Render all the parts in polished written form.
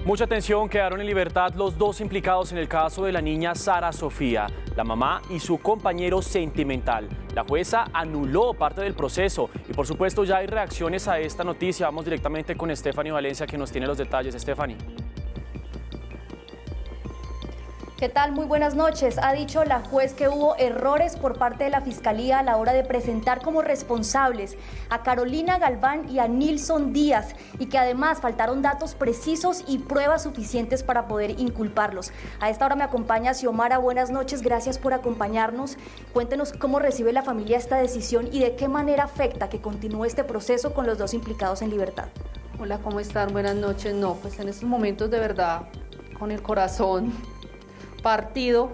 Mucha atención, quedaron en libertad los dos implicados en el caso de la niña Sara Sofía, la mamá y su compañero sentimental. La jueza anuló parte del proceso y por supuesto ya hay reacciones a esta noticia. Vamos directamente con Stephanie Valencia que nos tiene los detalles. Stephanie. ¿Qué tal? Muy buenas noches. Ha dicho la juez que hubo errores por parte de la Fiscalía a la hora de presentar como responsables a Carolina Galván y a Nilson Díaz y que además faltaron datos precisos y pruebas suficientes para poder inculparlos. A esta hora me acompaña Xiomara. Buenas noches, gracias por acompañarnos. Cuéntenos cómo recibe la familia esta decisión y de qué manera afecta que continúe este proceso con los dos implicados en libertad. Hola, ¿cómo están? Buenas noches. No, pues en estos momentos de verdad, con el corazón partido,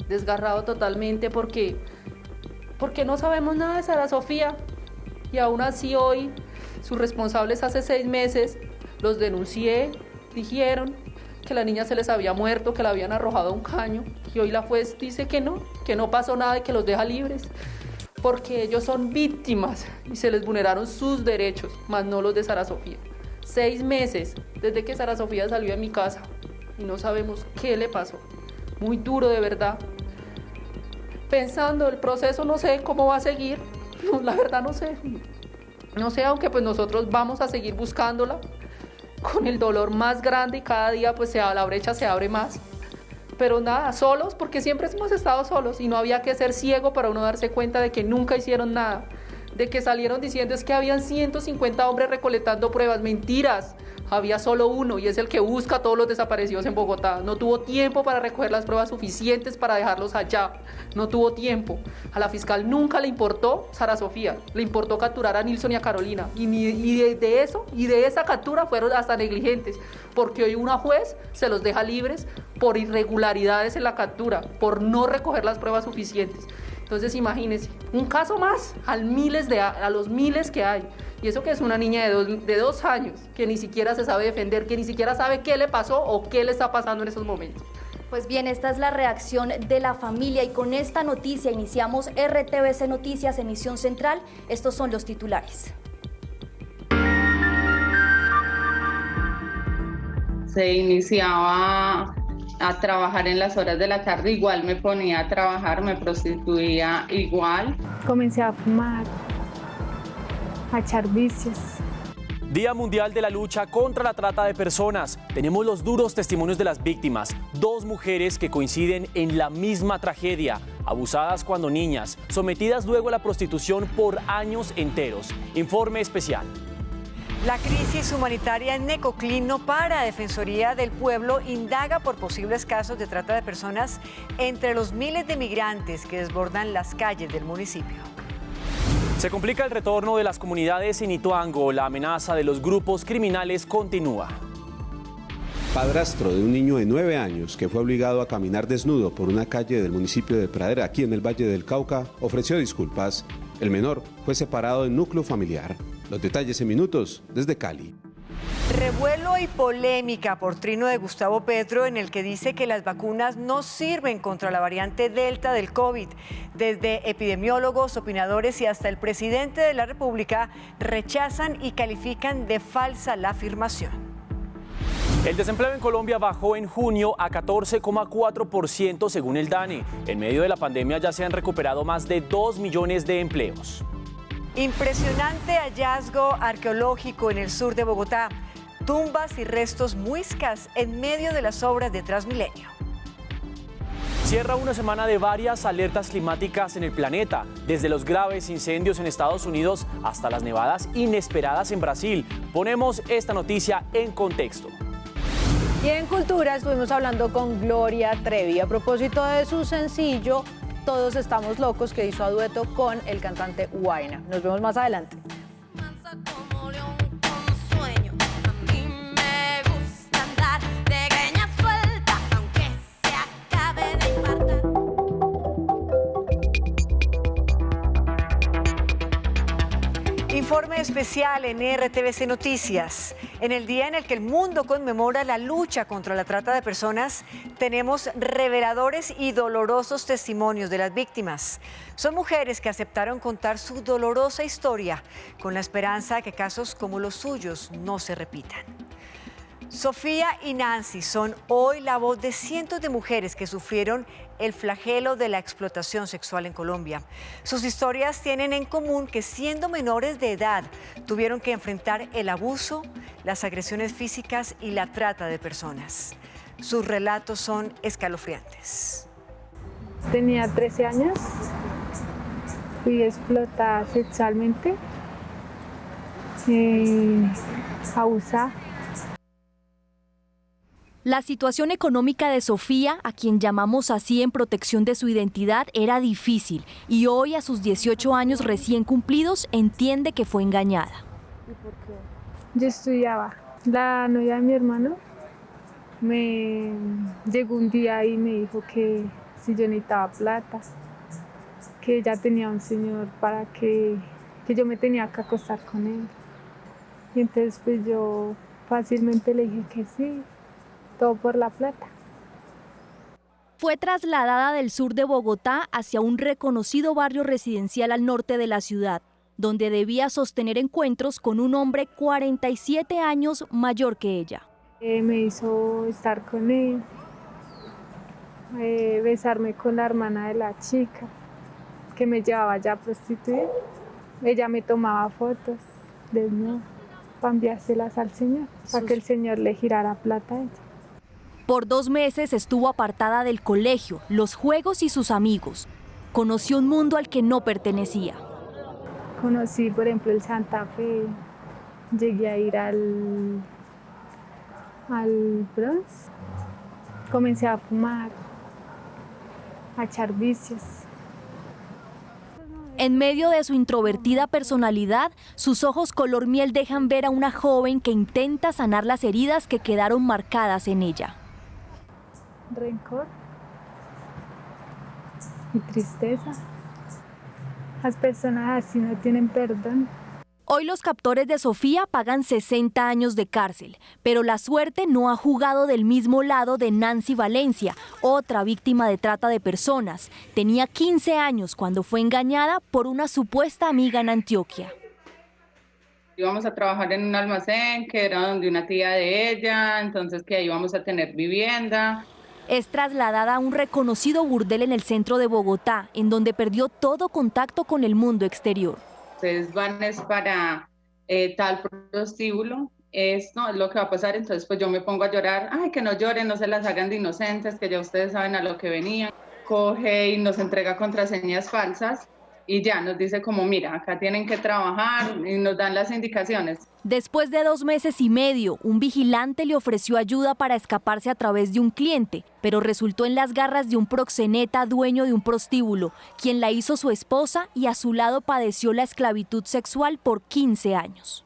desgarrado totalmente porque no sabemos nada de Sara Sofía y aún así hoy sus responsables hace 6 meses los denuncié, dijeron que la niña se les había muerto, que la habían arrojado a un caño y hoy la juez dice que no pasó nada y que los deja libres porque ellos son víctimas y se les vulneraron sus derechos, más no los de Sara Sofía. 6 meses desde que Sara Sofía salió de mi casa y no sabemos qué le pasó. Muy duro, de verdad. Pensando el proceso, no sé cómo va a seguir. No, la verdad no sé. No sé, aunque pues nosotros vamos a seguir buscándola con el dolor más grande y cada día pues la brecha se abre más. Pero nada, solos, porque siempre hemos estado solos y no había que ser ciego para uno darse cuenta de que nunca hicieron nada. De que salieron diciendo es que habían 150 hombres recolectando pruebas. Mentiras. Había solo uno y es el que busca a todos los desaparecidos en Bogotá. No tuvo tiempo para recoger las pruebas suficientes para dejarlos allá. No tuvo tiempo. A la fiscal nunca le importó Sara Sofía. Le importó capturar a Nilson y a Carolina. Y de esa captura fueron hasta negligentes. Porque hoy una juez se los deja libres por irregularidades en la captura, por no recoger las pruebas suficientes. Entonces imagínense, un caso más a los miles que hay. Y eso que es una niña de 2 años, que ni siquiera se sabe defender, que ni siquiera sabe qué le pasó o qué le está pasando en esos momentos. Pues bien, esta es la reacción de la familia y con esta noticia iniciamos RTVC Noticias, emisión central. Estos son los titulares. Se iniciaba a trabajar en las horas de la tarde, igual me ponía a trabajar, me prostituía igual. Comencé a fumar, a echar vicios. Día Mundial de la Lucha contra la Trata de Personas. Tenemos los duros testimonios de las víctimas. 2 mujeres que coinciden en la misma tragedia. Abusadas cuando niñas, sometidas luego a la prostitución por años enteros. Informe especial. La crisis humanitaria en Necoclí no para. Defensoría del Pueblo indaga por posibles casos de trata de personas entre los miles de migrantes que desbordan las calles del municipio. Se complica el retorno de las comunidades en Ituango. La amenaza de los grupos criminales continúa. Padrastro de un niño de 9 años que fue obligado a caminar desnudo por una calle del municipio de Pradera, aquí en el Valle del Cauca, ofreció disculpas. El menor fue separado del núcleo familiar. Los detalles en minutos desde Cali. Revuelo y polémica por trino de Gustavo Petro en el que dice que las vacunas no sirven contra la variante Delta del COVID. Desde epidemiólogos, opinadores y hasta el presidente de la República rechazan y califican de falsa la afirmación. El desempleo en Colombia bajó en junio a 14,4% según el DANE. En medio de la pandemia ya se han recuperado más de 2 millones de empleos. Impresionante hallazgo arqueológico en el sur de Bogotá. Tumbas y restos muiscas en medio de las obras de Transmilenio. Cierra una semana de varias alertas climáticas en el planeta, desde los graves incendios en Estados Unidos hasta las nevadas inesperadas en Brasil. Ponemos esta noticia en contexto. Y en Cultura estuvimos hablando con Gloria Trevi a propósito de su sencillo Todos estamos locos, que hizo a dueto con el cantante Huayna. Nos vemos más adelante. Informe especial en RTVC Noticias. En el día en el que el mundo conmemora la lucha contra la trata de personas, tenemos reveladores y dolorosos testimonios de las víctimas. Son mujeres que aceptaron contar su dolorosa historia con la esperanza de que casos como los suyos no se repitan. Sofía y Nancy son hoy la voz de cientos de mujeres que sufrieron el flagelo de la explotación sexual en Colombia. Sus historias tienen en común que siendo menores de edad tuvieron que enfrentar el abuso, las agresiones físicas y la trata de personas. Sus relatos son escalofriantes. Tenía 13 años, fui explotada sexualmente, abusada. La situación económica de Sofía, a quien llamamos así en protección de su identidad, era difícil y hoy, a sus 18 años recién cumplidos, entiende que fue engañada. Yo estudiaba. La novia de mi hermano me llegó un día y me dijo que si yo necesitaba plata, que ella tenía un señor para que yo me tenía que acostar con él. Y entonces pues yo fácilmente le dije que sí. Todo por la plata. Fue trasladada del sur de Bogotá hacia un reconocido barrio residencial al norte de la ciudad, donde debía sostener encuentros con un hombre 47 años mayor que ella. Me hizo estar con él, besarme con la hermana de la chica, que me llevaba ya a prostituir. Ella me tomaba fotos desnuda para enviárselas al señor, para que el señor le girara plata a ella. Por 2 meses estuvo apartada del colegio, los juegos y sus amigos. Conoció un mundo al que no pertenecía. Conocí, por ejemplo, el Santa Fe. Llegué a ir al Bronx. Comencé a fumar, a echar vicios. En medio de su introvertida personalidad, sus ojos color miel dejan ver a una joven que intenta sanar las heridas que quedaron marcadas en ella. Rencor y tristeza. Las personas así no tienen perdón. Hoy los captores de Sofía pagan 60 años de cárcel, pero la suerte no ha jugado del mismo lado de Nancy Valencia, otra víctima de trata de personas. Tenía 15 años cuando fue engañada por una supuesta amiga en Antioquia. Íbamos a trabajar en un almacén que era donde una tía de ella, entonces que ahí íbamos a tener vivienda. Es trasladada a un reconocido burdel en el centro de Bogotá, en donde perdió todo contacto con el mundo exterior. Ustedes van es para tal prostíbulo, esto es lo que va a pasar, entonces pues yo me pongo a llorar, ay, que no lloren, no se las hagan de inocentes, que ya ustedes saben a lo que venían. Coge y nos entrega contraseñas falsas y ya nos dice como, mira, acá tienen que trabajar y nos dan las indicaciones. Después de 2 meses y medio, un vigilante le ofreció ayuda para escaparse a través de un cliente, pero resultó en las garras de un proxeneta dueño de un prostíbulo, quien la hizo su esposa y a su lado padeció la esclavitud sexual por 15 años.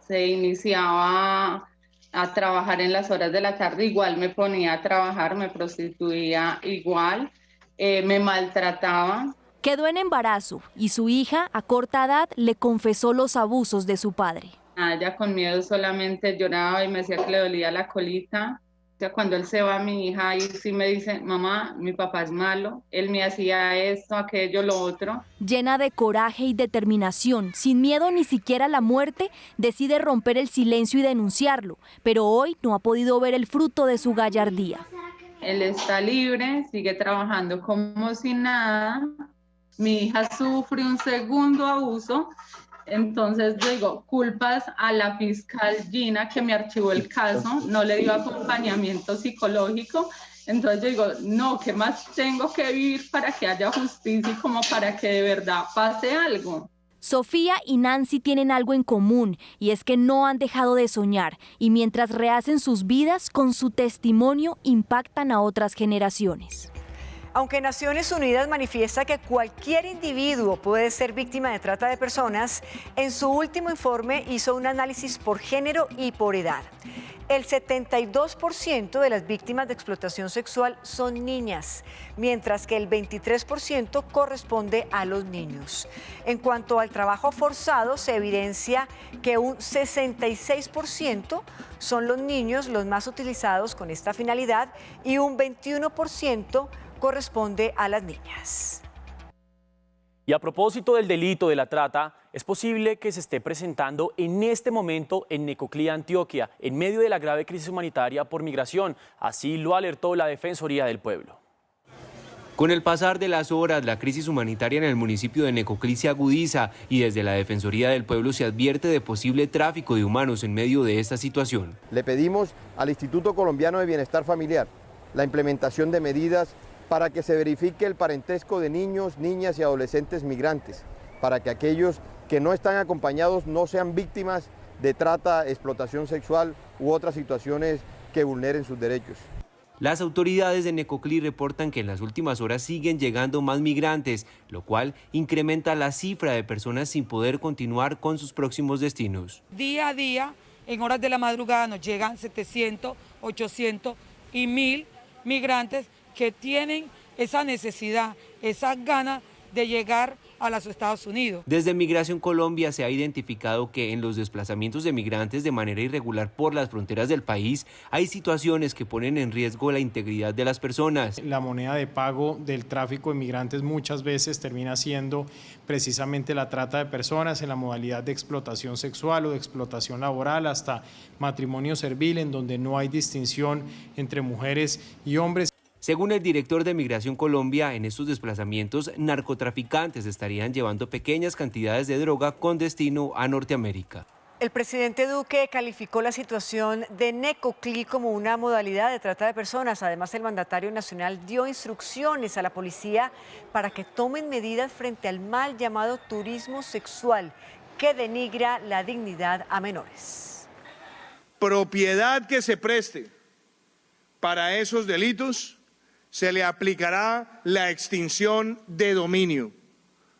Se iniciaba a trabajar en las horas de la tarde, igual me ponía a trabajar, me prostituía igual, me maltrataba. Quedó en embarazo y su hija, a corta edad, le confesó los abusos de su padre. Ella con miedo solamente lloraba y me decía que le dolía la colita. O sea, cuando él se va, mi hija ahí sí me dice, mamá, mi papá es malo, él me hacía esto, aquello, lo otro. Llena de coraje y determinación, sin miedo ni siquiera a la muerte, decide romper el silencio y denunciarlo, pero hoy no ha podido ver el fruto de su gallardía. Él está libre, sigue trabajando como si nada. Mi hija sufre un segundo abuso. Entonces digo, culpas a la fiscal Gina que me archivó el caso, no le dio acompañamiento psicológico. Entonces yo digo, no, ¿qué más tengo que vivir para que haya justicia y como para que de verdad pase algo? Sofía y Nancy tienen algo en común y es que no han dejado de soñar y mientras rehacen sus vidas, con su testimonio impactan a otras generaciones. Aunque Naciones Unidas manifiesta que cualquier individuo puede ser víctima de trata de personas, en su último informe hizo un análisis por género y por edad. El 72% de las víctimas de explotación sexual son niñas, mientras que el 23% corresponde a los niños. En cuanto al trabajo forzado, se evidencia que un 66% son los niños los más utilizados con esta finalidad y un 21% corresponde a las niñas. Y a propósito del delito de la trata, es posible que se esté presentando en este momento en Necoclí, Antioquia, en medio de la grave crisis humanitaria por migración. Así lo alertó la Defensoría del Pueblo. Con el pasar de las horas, la crisis humanitaria en el municipio de Necoclí se agudiza y desde la Defensoría del Pueblo se advierte de posible tráfico de humanos en medio de esta situación. Le pedimos al Instituto Colombiano de Bienestar Familiar la implementación de medidas para que se verifique el parentesco de niños, niñas y adolescentes migrantes, para que aquellos que no están acompañados no sean víctimas de trata, explotación sexual u otras situaciones que vulneren sus derechos. Las autoridades de Necoclí reportan que en las últimas horas siguen llegando más migrantes, lo cual incrementa la cifra de personas sin poder continuar con sus próximos destinos. Día a día, en horas de la madrugada, nos llegan 700, 800 y 1000 migrantes que tienen esa necesidad, esas ganas de llegar a los Estados Unidos. Desde Migración Colombia se ha identificado que en los desplazamientos de migrantes de manera irregular por las fronteras del país hay situaciones que ponen en riesgo la integridad de las personas. La moneda de pago del tráfico de migrantes muchas veces termina siendo precisamente la trata de personas en la modalidad de explotación sexual o de explotación laboral, hasta matrimonio servil, en donde no hay distinción entre mujeres y hombres. Según el director de Migración Colombia, en estos desplazamientos, narcotraficantes estarían llevando pequeñas cantidades de droga con destino a Norteamérica. El presidente Duque calificó la situación de Necoclí como una modalidad de trata de personas. Además, el mandatario nacional dio instrucciones a la policía para que tomen medidas frente al mal llamado turismo sexual, que denigra la dignidad a menores. Propiedad que se preste para esos delitos, se le aplicará la extinción de dominio.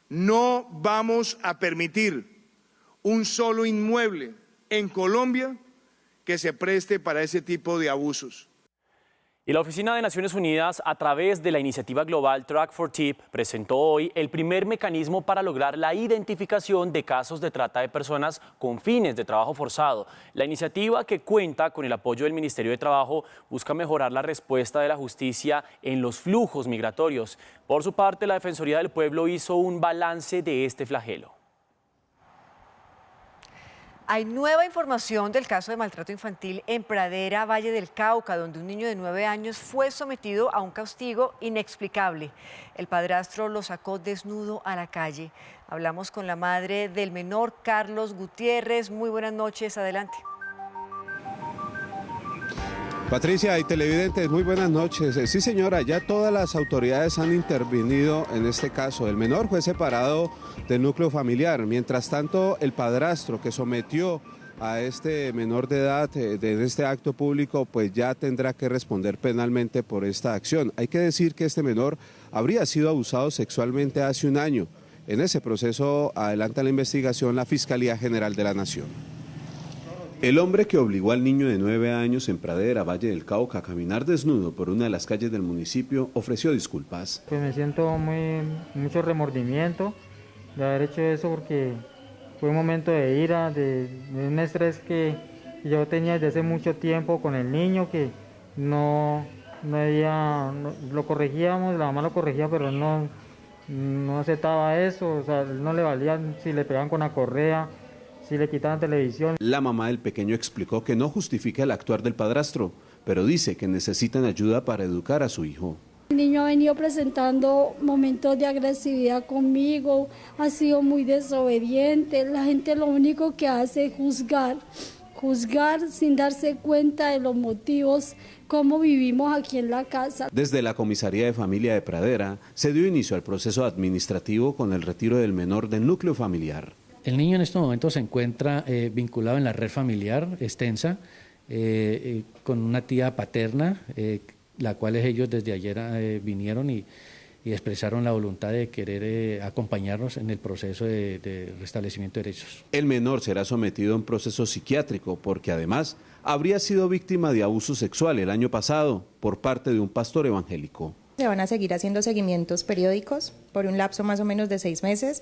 No vamos a permitir un solo inmueble en Colombia que se preste para ese tipo de abusos. Y la Oficina de Naciones Unidas, a través de la iniciativa global Track for TIP, presentó hoy el primer mecanismo para lograr la identificación de casos de trata de personas con fines de trabajo forzado. La iniciativa, que cuenta con el apoyo del Ministerio de Trabajo, busca mejorar la respuesta de la justicia en los flujos migratorios. Por su parte, la Defensoría del Pueblo hizo un balance de este flagelo. Hay nueva información del caso de maltrato infantil en Pradera, Valle del Cauca, donde un niño de 9 años fue sometido a un castigo inexplicable. El padrastro lo sacó desnudo a la calle. Hablamos con la madre del menor, Carlos Gutiérrez. Muy buenas noches, adelante. Patricia y televidentes, muy buenas noches. Sí, señora, ya todas las autoridades han intervenido en este caso. El menor fue separado del núcleo familiar. Mientras tanto, el padrastro que sometió a este menor de edad de este acto público, pues ya tendrá que responder penalmente por esta acción. Hay que decir que este menor habría sido abusado sexualmente hace un año. En ese proceso adelanta la investigación la Fiscalía General de la Nación. El hombre que obligó al niño de 9 años en Pradera, Valle del Cauca, a caminar desnudo por una de las calles del municipio, ofreció disculpas. Pues me siento mucho remordimiento de haber hecho eso, porque fue un momento de ira, de un estrés que yo tenía desde hace mucho tiempo con el niño, que no lo corregíamos, la mamá lo corregía, pero no aceptaba eso. O sea, no le valía si le pegaban con la correa, si le quitaban televisión. La mamá del pequeño explicó que no justifica el actuar del padrastro, pero dice que necesitan ayuda para educar a su hijo. El niño ha venido presentando momentos de agresividad conmigo, ha sido muy desobediente. La gente lo único que hace es juzgar sin darse cuenta de los motivos, cómo vivimos aquí en la casa. Desde la Comisaría de Familia de Pradera se dio inicio al proceso administrativo con el retiro del menor del núcleo familiar. El niño en estos momentos se encuentra vinculado en la red familiar extensa con una tía paterna, la cual ellos desde ayer vinieron y expresaron la voluntad de querer acompañarnos en el proceso de restablecimiento de derechos. El menor será sometido a un proceso psiquiátrico porque además habría sido víctima de abuso sexual el año pasado por parte de un pastor evangélico. Se van a seguir haciendo seguimientos periódicos por un lapso más o menos de 6 meses,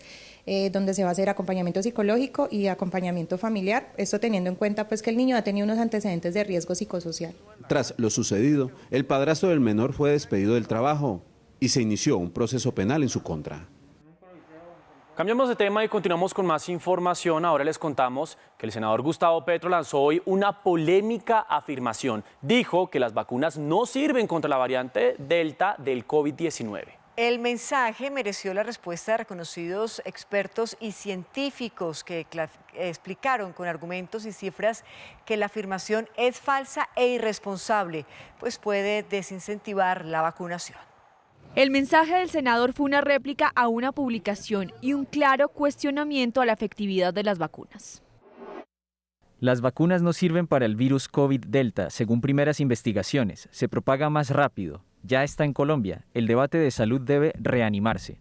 donde se va a hacer acompañamiento psicológico y acompañamiento familiar, esto teniendo en cuenta pues que el niño ha tenido unos antecedentes de riesgo psicosocial. Tras lo sucedido, el padrastro del menor fue despedido del trabajo y se inició un proceso penal en su contra. Cambiamos de tema y continuamos con más información. Ahora les contamos que el senador Gustavo Petro lanzó hoy una polémica afirmación. Dijo que las vacunas no sirven contra la variante Delta del COVID-19. El mensaje mereció la respuesta de reconocidos expertos y científicos que explicaron con argumentos y cifras que la afirmación es falsa e irresponsable, pues puede desincentivar la vacunación. El mensaje del senador fue una réplica a una publicación y un claro cuestionamiento a la efectividad de las vacunas. Las vacunas no sirven para el virus COVID-Delta, según primeras investigaciones. Se propaga más rápido. Ya está en Colombia. El debate de salud debe reanimarse.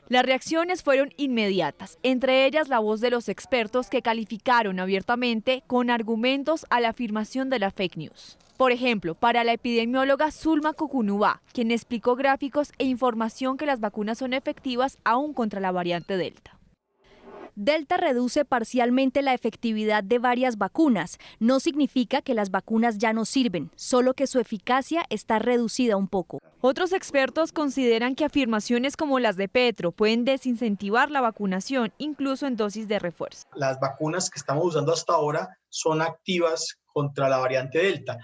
Las reacciones fueron inmediatas, entre ellas la voz de los expertos que calificaron abiertamente con argumentos a la afirmación de la fake news. Por ejemplo, para la epidemióloga Zulma Cucunubá, quien explicó gráficos e información que las vacunas son efectivas aún contra la variante Delta. Delta reduce parcialmente la efectividad de varias vacunas. No significa que las vacunas ya no sirven, solo que su eficacia está reducida un poco. Otros expertos consideran que afirmaciones como las de Petro pueden desincentivar la vacunación, incluso en dosis de refuerzo. Las vacunas que estamos usando hasta ahora son activas contra la variante Delta.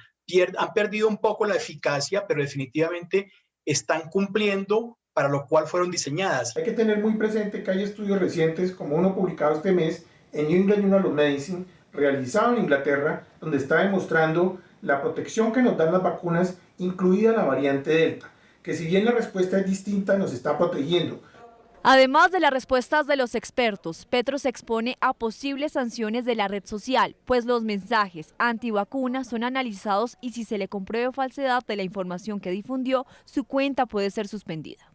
Han perdido un poco la eficacia, pero definitivamente están cumpliendo para lo cual fueron diseñadas. Hay que tener muy presente que hay estudios recientes, como uno publicado este mes en New England Journal of Medicine, realizado en Inglaterra, donde está demostrando la protección que nos dan las vacunas, incluida la variante Delta, que si bien la respuesta es distinta, nos está protegiendo. Además de las respuestas de los expertos, Petro se expone a posibles sanciones de la red social, pues los mensajes antivacunas son analizados y si se le compruebe falsedad de la información que difundió, su cuenta puede ser suspendida.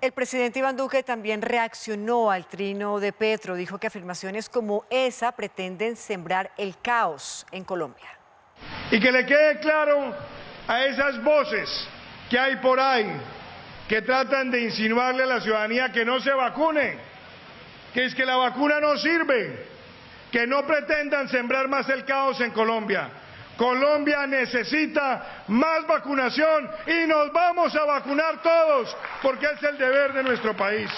El presidente Iván Duque también reaccionó al trino de Petro. Dijo que afirmaciones como esa pretenden sembrar el caos en Colombia. Y que le quede claro a esas voces que hay por ahí que tratan de insinuarle a la ciudadanía que no se vacune, que es que la vacuna no sirve, que no pretendan sembrar más el caos en Colombia. Colombia necesita más vacunación y nos vamos a vacunar todos, porque es el deber de nuestro país.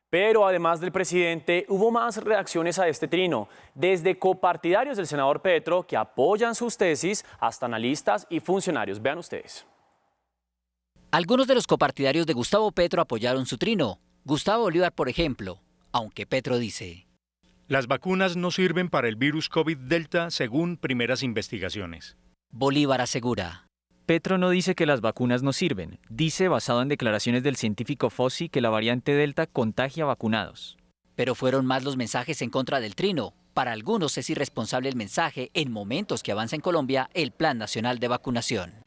Pero además del presidente, hubo más reacciones a este trino, desde copartidarios del senador Petro que apoyan sus tesis hasta analistas y funcionarios. Vean ustedes. Algunos de los copartidarios de Gustavo Petro apoyaron su trino. Gustavo Bolívar, por ejemplo, aunque Petro dice: las vacunas no sirven para el virus COVID-Delta según primeras investigaciones. Bolívar asegura: Petro no dice que las vacunas no sirven. Dice, basado en declaraciones del científico Fauci, que la variante Delta contagia a vacunados. Pero fueron más los mensajes en contra del trino. Para algunos es irresponsable el mensaje en momentos que avanza en Colombia el Plan Nacional de Vacunación.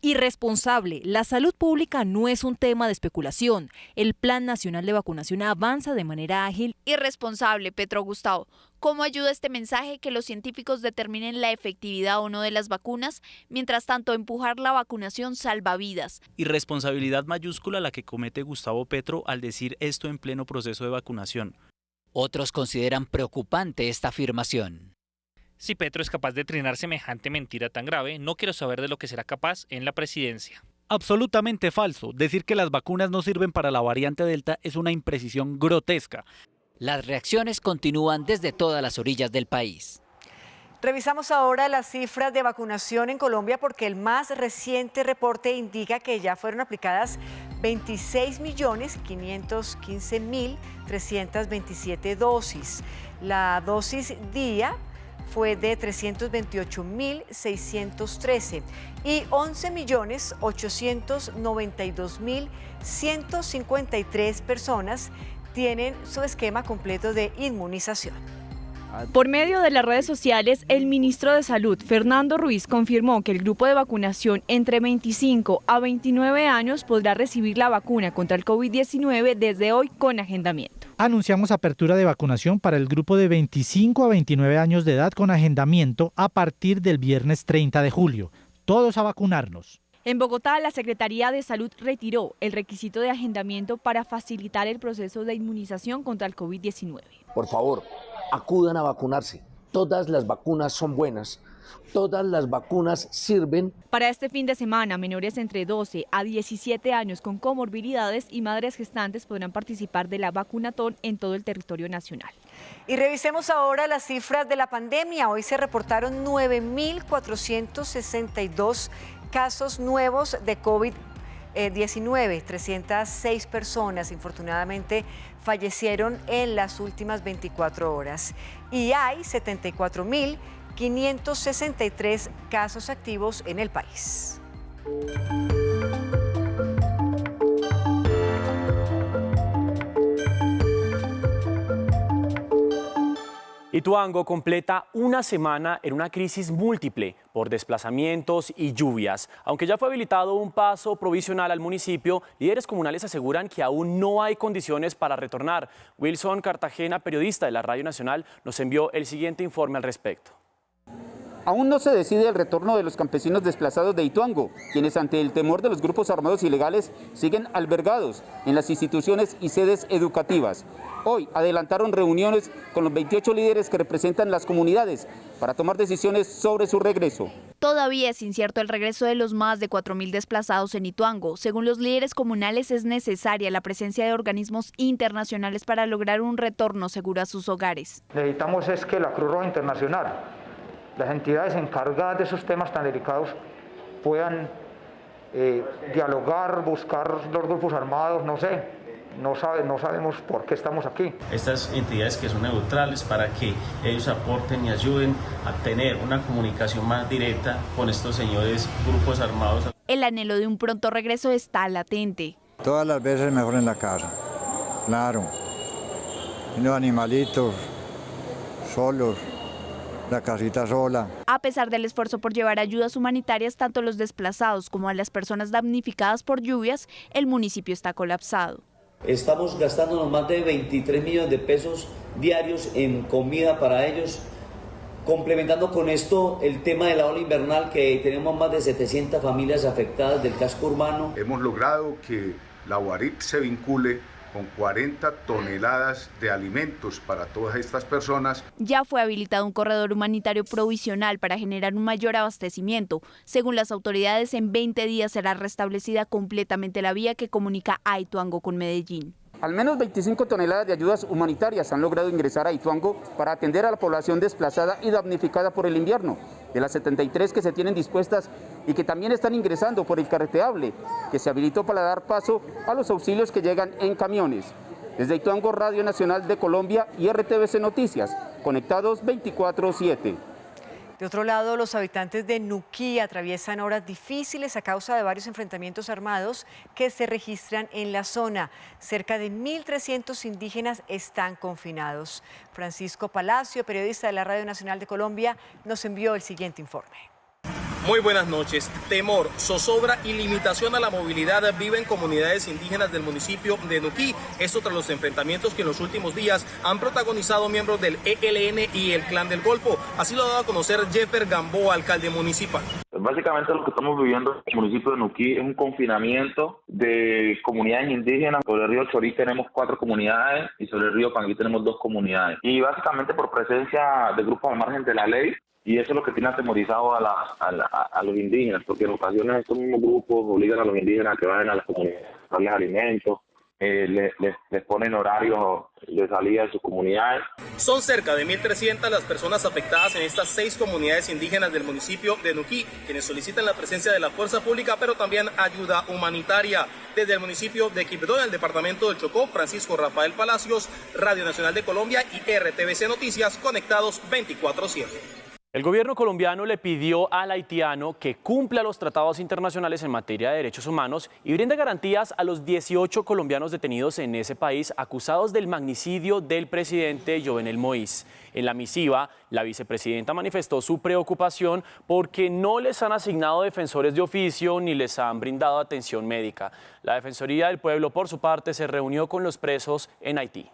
Irresponsable. La salud pública no es un tema de especulación. El Plan Nacional de Vacunación avanza de manera ágil. Irresponsable, Petro Gustavo. ¿Cómo ayuda este mensaje que los científicos determinen la efectividad o no de las vacunas? Mientras tanto, empujar la vacunación salva vidas. Irresponsabilidad mayúscula la que comete Gustavo Petro al decir esto en pleno proceso de vacunación. Otros consideran preocupante esta afirmación. Si Petro es capaz de trinar semejante mentira tan grave, no quiero saber de lo que será capaz en la presidencia. Absolutamente falso. Decir que las vacunas no sirven para la variante Delta es una imprecisión grotesca. Las reacciones continúan desde todas las orillas del país. Revisamos ahora las cifras de vacunación en Colombia porque el más reciente reporte indica que ya fueron aplicadas 26.515.327 dosis. La dosis día fue de 328.613 y 11.892.153 personas tienen su esquema completo de inmunización. Por medio de las redes sociales, el ministro de Salud, Fernando Ruiz, confirmó que el grupo de vacunación entre 25 a 29 años podrá recibir la vacuna contra el COVID-19 desde hoy con agendamiento. Anunciamos apertura de vacunación para el grupo de 25 a 29 años de edad con agendamiento a partir del viernes 30 de julio. Todos a vacunarnos. En Bogotá, la Secretaría de Salud retiró el requisito de agendamiento para facilitar el proceso de inmunización contra el COVID-19. Por favor, acudan a vacunarse. todas las vacunas son buenas. Todas las vacunas sirven. Para este fin de semana, menores entre 12 a 17 años con comorbilidades y madres gestantes podrán participar de la vacunatón en todo el territorio nacional. Y revisemos ahora las cifras de la pandemia. Hoy se reportaron 9.462 casos nuevos de COVID-19. 306 personas, infortunadamente, fallecieron en las últimas 24 horas. Y hay 74.563 casos activos en el país. Ituango completa una semana en una crisis múltiple por desplazamientos y lluvias. Aunque ya fue habilitado un paso provisional al municipio, líderes comunales aseguran que aún no hay condiciones para retornar. Wilson Cartagena, periodista de la Radio Nacional, nos envió el siguiente informe al respecto. Aún no se decide el retorno de los campesinos desplazados de Ituango, quienes ante el temor de los grupos armados ilegales siguen albergados en las instituciones y sedes educativas. Hoy adelantaron reuniones con los 28 líderes que representan las comunidades para tomar decisiones sobre su regreso. Todavía es incierto el regreso de los más de 4.000 desplazados en Ituango. Según los líderes comunales, es necesaria la presencia de organismos internacionales para lograr un retorno seguro a sus hogares. Necesitamos es que la Cruz Roja Internacional, las entidades encargadas de esos temas tan delicados, puedan dialogar, buscar los grupos armados, no sabemos por qué estamos aquí. Estas entidades que son neutrales para que ellos aporten y ayuden a tener una comunicación más directa con estos señores grupos armados. El anhelo de un pronto regreso está latente. Todas las veces mejor en la casa, claro. Y los animalitos solos, la casita sola. A pesar del esfuerzo por llevar ayudas humanitarias tanto a los desplazados como a las personas damnificadas por lluvias, el municipio está colapsado. Estamos gastándonos más de 23 millones de pesos diarios en comida para ellos, complementando con esto el tema de la ola invernal, que tenemos más de 700 familias afectadas del casco urbano. Hemos logrado que la UARIT se vincule con 40 toneladas de alimentos para todas estas personas. Ya fue habilitado un corredor humanitario provisional para generar un mayor abastecimiento. Según las autoridades, en 20 días será restablecida completamente la vía que comunica a Ituango con Medellín. Al menos 25 toneladas de ayudas humanitarias han logrado ingresar a Ituango para atender a la población desplazada y damnificada por el invierno. De las 73 que se tienen dispuestas y que también están ingresando por el carreteable, que se habilitó para dar paso a los auxilios que llegan en camiones. Desde Ituango, Radio Nacional de Colombia y RTVC Noticias, conectados 24/7. De otro lado, los habitantes de Nuquí atraviesan horas difíciles a causa de varios enfrentamientos armados que se registran en la zona. Cerca de 1.300 indígenas están confinados. Francisco Palacio, periodista de la Radio Nacional de Colombia, nos envió el siguiente informe. Muy buenas noches. Temor, zozobra y limitación a la movilidad viven comunidades indígenas del municipio de Nuquí. Esto tras los enfrentamientos que en los últimos días han protagonizado miembros del ELN y el Clan del Golfo. Así lo ha dado a conocer Jeffer Gamboa, alcalde municipal. Básicamente lo que estamos viviendo en el municipio de Nuquí es un confinamiento de comunidades indígenas. Sobre el río Chorí tenemos 4 comunidades y sobre el río Pangui tenemos 2 comunidades. Y básicamente por presencia de grupos al margen de la ley. Y eso es lo que tiene atemorizado a los indígenas, porque en ocasiones estos mismos grupos obligan a los indígenas a que vayan a las comunidades, a darles alimentos, les ponen horarios de salida de sus comunidades. Son cerca de 1.300 las personas afectadas en estas 6 comunidades indígenas del municipio de Nuquí, quienes solicitan la presencia de la fuerza pública, pero también ayuda humanitaria. Desde el municipio de Quibdó, en el departamento del Chocó, Francisco Rafael Palacios, Radio Nacional de Colombia y RTVC Noticias, conectados 24/7. El gobierno colombiano le pidió al haitiano que cumpla los tratados internacionales en materia de derechos humanos y brinde garantías a los 18 colombianos detenidos en ese país acusados del magnicidio del presidente Jovenel Moïse. En la misiva, la vicepresidenta manifestó su preocupación porque no les han asignado defensores de oficio ni les han brindado atención médica. La Defensoría del Pueblo, por su parte, se reunió con los presos en Haití.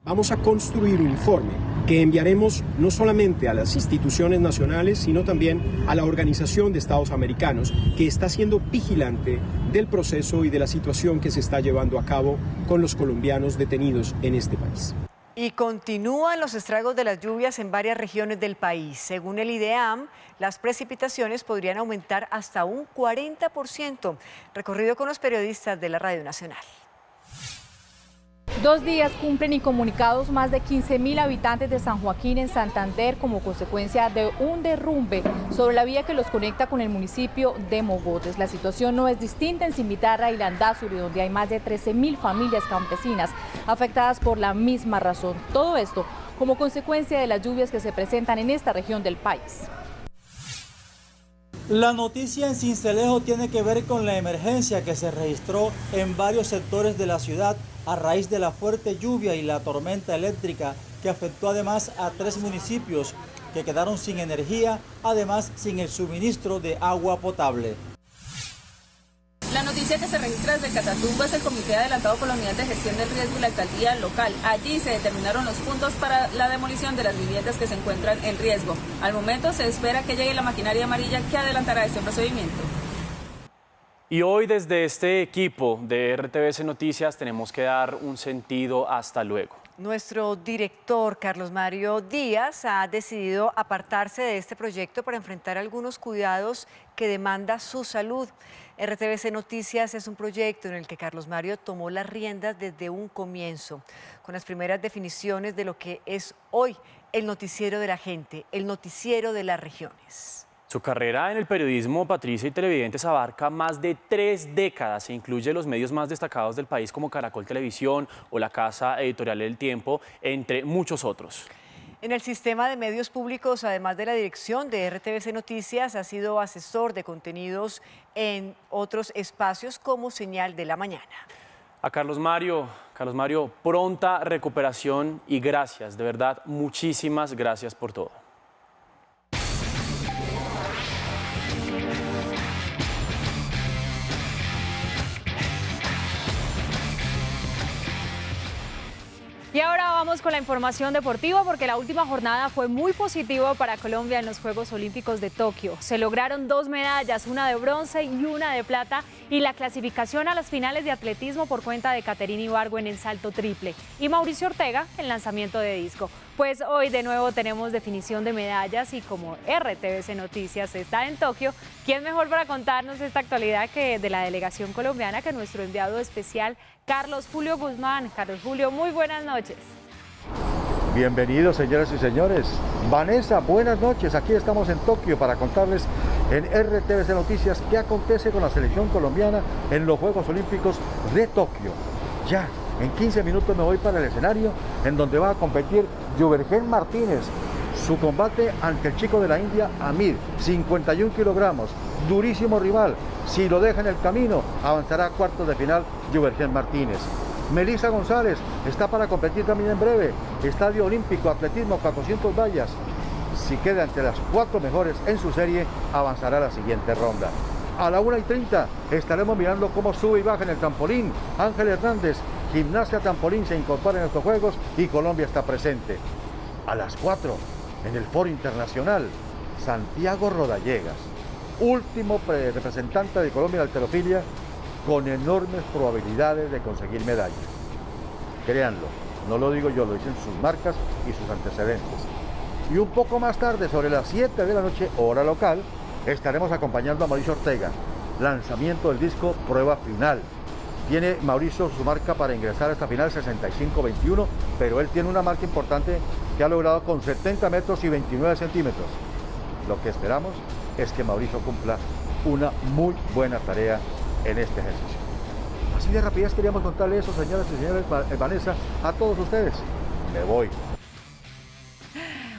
Vamos a construir un informe que enviaremos no solamente a las instituciones nacionales, sino también a la Organización de Estados Americanos, que está siendo vigilante del proceso y de la situación que se está llevando a cabo con los colombianos detenidos en este país. Y continúan los estragos de las lluvias en varias regiones del país. Según el IDEAM, las precipitaciones podrían aumentar hasta un 40%. Recorrido con los periodistas de la Radio Nacional. 2 días cumplen incomunicados más de 15.000 habitantes de San Joaquín en Santander como consecuencia de un derrumbe sobre la vía que los conecta con el municipio de Mogotes. La situación no es distinta en Cimitarra y Landázuri, donde hay más de 13.000 familias campesinas afectadas por la misma razón. Todo esto como consecuencia de las lluvias que se presentan en esta región del país. La noticia en Sincelejo tiene que ver con la emergencia que se registró en varios sectores de la ciudad a raíz de la fuerte lluvia y la tormenta eléctrica que afectó además a 3 municipios que quedaron sin energía, además sin el suministro de agua potable. La noticia que se registra desde Catatumbo es el Comité Adelantado por la Unidad de Gestión del Riesgo y la Alcaldía local. Allí se determinaron los puntos para la demolición de las viviendas que se encuentran en riesgo. Al momento se espera que llegue la maquinaria amarilla que adelantará este procedimiento. Y hoy desde este equipo de RTVC Noticias tenemos que dar un sentido hasta luego. Nuestro director, Carlos Mario Díaz, ha decidido apartarse de este proyecto para enfrentar algunos cuidados que demanda su salud. RTVC Noticias es un proyecto en el que Carlos Mario tomó las riendas desde un comienzo, con las primeras definiciones de lo que es hoy el noticiero de la gente, el noticiero de las regiones. Su carrera en el periodismo, Patricia, y televidentes abarca más de 3 décadas e incluye los medios más destacados del país como Caracol Televisión o la Casa Editorial El Tiempo, entre muchos otros. En el sistema de medios públicos, además de la dirección de RTVC Noticias, ha sido asesor de contenidos en otros espacios como Señal de la Mañana. A Carlos Mario, pronta recuperación y gracias, de verdad, muchísimas gracias por todo. Y ahora vamos con la información deportiva porque la última jornada fue muy positiva para Colombia en los Juegos Olímpicos de Tokio. Se lograron 2 medallas, una de bronce y una de plata, y la clasificación a las finales de atletismo por cuenta de Caterina Ibargüen en salto triple y Mauricio Ortega en lanzamiento de disco. Pues hoy de nuevo tenemos definición de medallas y como RTVC Noticias está en Tokio, ¿quién mejor para contarnos esta actualidad que de la delegación colombiana que nuestro enviado especial Carlos Julio Guzmán? Carlos Julio, muy buenas noches. Bienvenidos, señoras y señores. Vanessa, buenas noches. Aquí estamos en Tokio para contarles en RTVC Noticias qué acontece con la selección colombiana en los Juegos Olímpicos de Tokio. Ya, en 15 minutos me voy para el escenario en donde va a competir Yubergen Martínez. Su combate ante el chico de la India, Amir, 51 kilogramos, durísimo rival. Si lo deja en el camino, avanzará a cuartos de final Yubergen Martínez. Melissa González está para competir también en breve. Estadio Olímpico, atletismo, 400 vallas. Si queda entre las 4 mejores en su serie, avanzará a la siguiente ronda. A la 1:30 estaremos mirando cómo sube y baja en el trampolín. Ángel Hernández, gimnasia trampolín, se incorpora en estos Juegos y Colombia está presente. A las 4, en el Foro Internacional, Santiago Rodallegas, último representante de Colombia en halterofilia, con enormes probabilidades de conseguir medallas. Créanlo, no lo digo yo, lo dicen sus marcas y sus antecedentes. Y un poco más tarde, sobre las 7 de la noche, hora local, estaremos acompañando a Mauricio Ortega. Lanzamiento del disco Prueba Final. Tiene Mauricio su marca para ingresar a esta final, 65-21, pero él tiene una marca importante que ha logrado con 70 metros y 29 centímetros. Lo que esperamos es que Mauricio cumpla una muy buena tarea en este ejercicio. Así de rapidez queríamos contarle eso, señoras y señores, Vanessa, a todos ustedes. Me voy.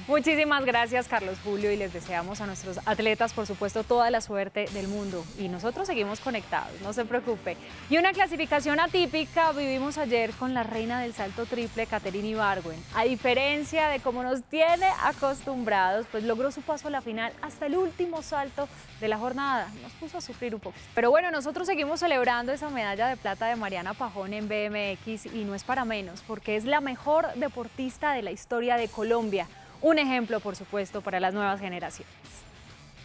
Muchísimas gracias, Carlos Julio, y les deseamos a nuestros atletas, por supuesto, toda la suerte del mundo. Y nosotros seguimos conectados, no se preocupe. Y una clasificación atípica vivimos ayer con la reina del salto triple, Caterina Ibargüen. A diferencia de cómo nos tiene acostumbrados, pues logró su paso a la final hasta el último salto de la jornada. Nos puso a sufrir un poco. Pero bueno, nosotros seguimos celebrando esa medalla de plata de Mariana Pajón en BMX y no es para menos, porque es la mejor deportista de la historia de Colombia. Un ejemplo, por supuesto, para las nuevas generaciones.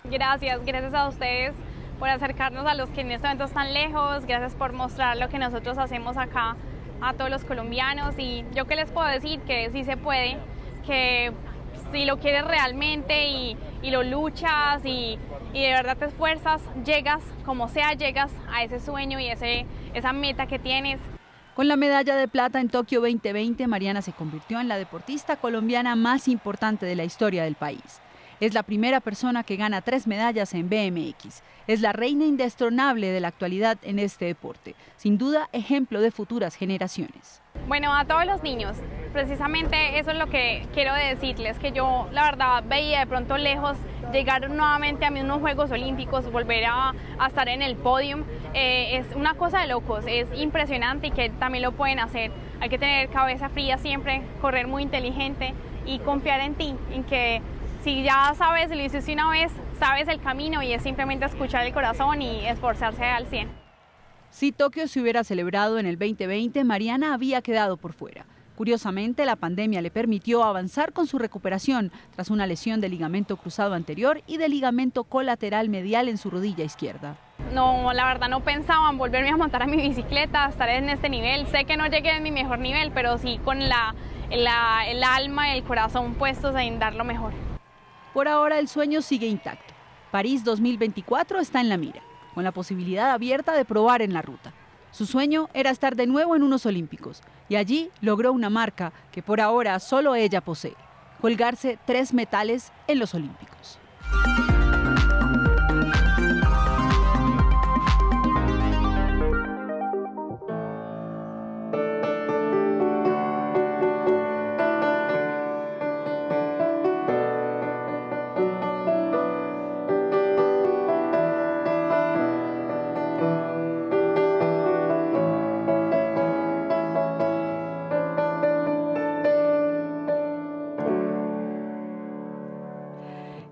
Gracias a ustedes por acercarnos a los que en este momento están lejos, gracias por mostrar lo que nosotros hacemos acá a todos los colombianos y yo qué les puedo decir, que sí se puede, que si lo quieres realmente y lo luchas y de verdad te esfuerzas, llegas, como sea, llegas a ese sueño y esa meta que tienes. Con la medalla de plata en Tokio 2020, Mariana se convirtió en la deportista colombiana más importante de la historia del país. Es la primera persona que gana 3 medallas en BMX. Es la reina indestronable de la actualidad en este deporte. Sin duda, ejemplo de futuras generaciones. Bueno, a todos los niños, precisamente eso es lo que quiero decirles, que yo la verdad veía de pronto lejos llegar nuevamente a unos Juegos Olímpicos, volver a estar en el podio. Es una cosa de locos, es impresionante y que también lo pueden hacer. Hay que tener cabeza fría siempre, correr muy inteligente y confiar en ti, en que si ya sabes, lo hiciste una vez, sabes el camino y es simplemente escuchar el corazón y esforzarse al 100. Si Tokio se hubiera celebrado en el 2020, Mariana había quedado por fuera. Curiosamente, la pandemia le permitió avanzar con su recuperación tras una lesión de ligamento cruzado anterior y de ligamento colateral medial en su rodilla izquierda. No, la verdad no pensaba en volverme a montar a mi bicicleta, estar en este nivel. Sé que no llegué a mi mejor nivel, pero sí con el alma y el corazón puestos en dar lo mejor. Por ahora el sueño sigue intacto. París 2024 está en la mira, con la posibilidad abierta de probar en la ruta. Su sueño era estar de nuevo en unos Olímpicos y allí logró una marca que por ahora solo ella posee: colgarse 3 metales en los Olímpicos.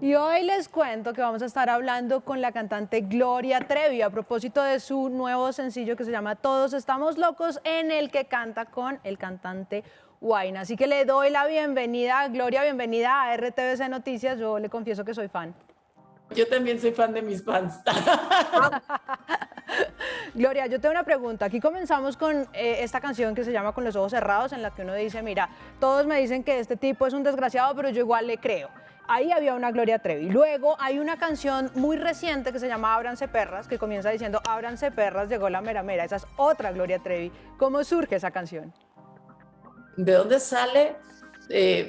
Y hoy les cuento que vamos a estar hablando con la cantante Gloria Trevi a propósito de su nuevo sencillo que se llama Todos Estamos Locos, en el que canta con el cantante Wayna. Así que le doy la bienvenida, Gloria, bienvenida a RTVC Noticias. Yo le confieso que soy fan. Yo también soy fan de mis fans. Gloria, yo tengo una pregunta. Aquí comenzamos con esta canción que se llama Con los ojos cerrados, en la que uno dice, mira, todos me dicen que este tipo es un desgraciado, pero yo igual le creo. Ahí había una Gloria Trevi. Luego hay una canción muy reciente que se llama Ábranse Perras, que comienza diciendo, ábranse perras, llegó la mera mera. Esa es otra Gloria Trevi. ¿Cómo surge esa canción? ¿De dónde sale?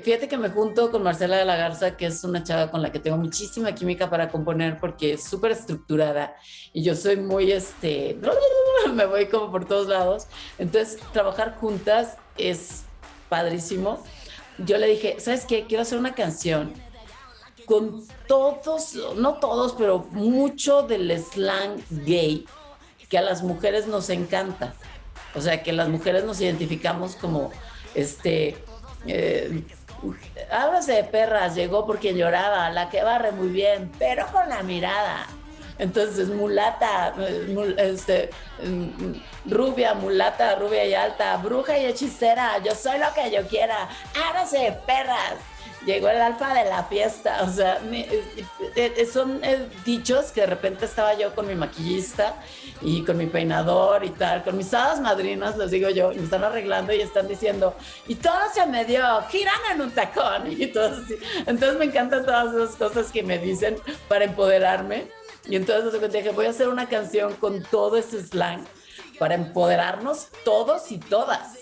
Fíjate que me junto con Marcela de la Garza, que es una chava con la que tengo muchísima química para componer porque es súper estructurada y yo soy muy, me voy como por todos lados. Entonces, trabajar juntas es padrísimo. Yo le dije, ¿sabes qué? Quiero hacer una canción con todos, no todos, pero mucho del slang gay que a las mujeres nos encanta. O sea, que las mujeres nos identificamos como, ábrase de perras, llegó por quien lloraba, la que barre muy bien, pero con la mirada. Entonces, mulata, rubia, mulata, rubia y alta, bruja y hechicera, yo soy lo que yo quiera, ábrase de perras. Llegó el alfa de la fiesta, o sea, son dichos que de repente estaba yo con mi maquillista y con mi peinador y tal, con mis hadas madrinas, les digo yo, y me están arreglando y están diciendo, y todo se me dio, giran en un tacón, y todo así. Entonces me encantan todas esas cosas que me dicen para empoderarme, y entonces dije, voy a hacer una canción con todo ese slang para empoderarnos todos y todas.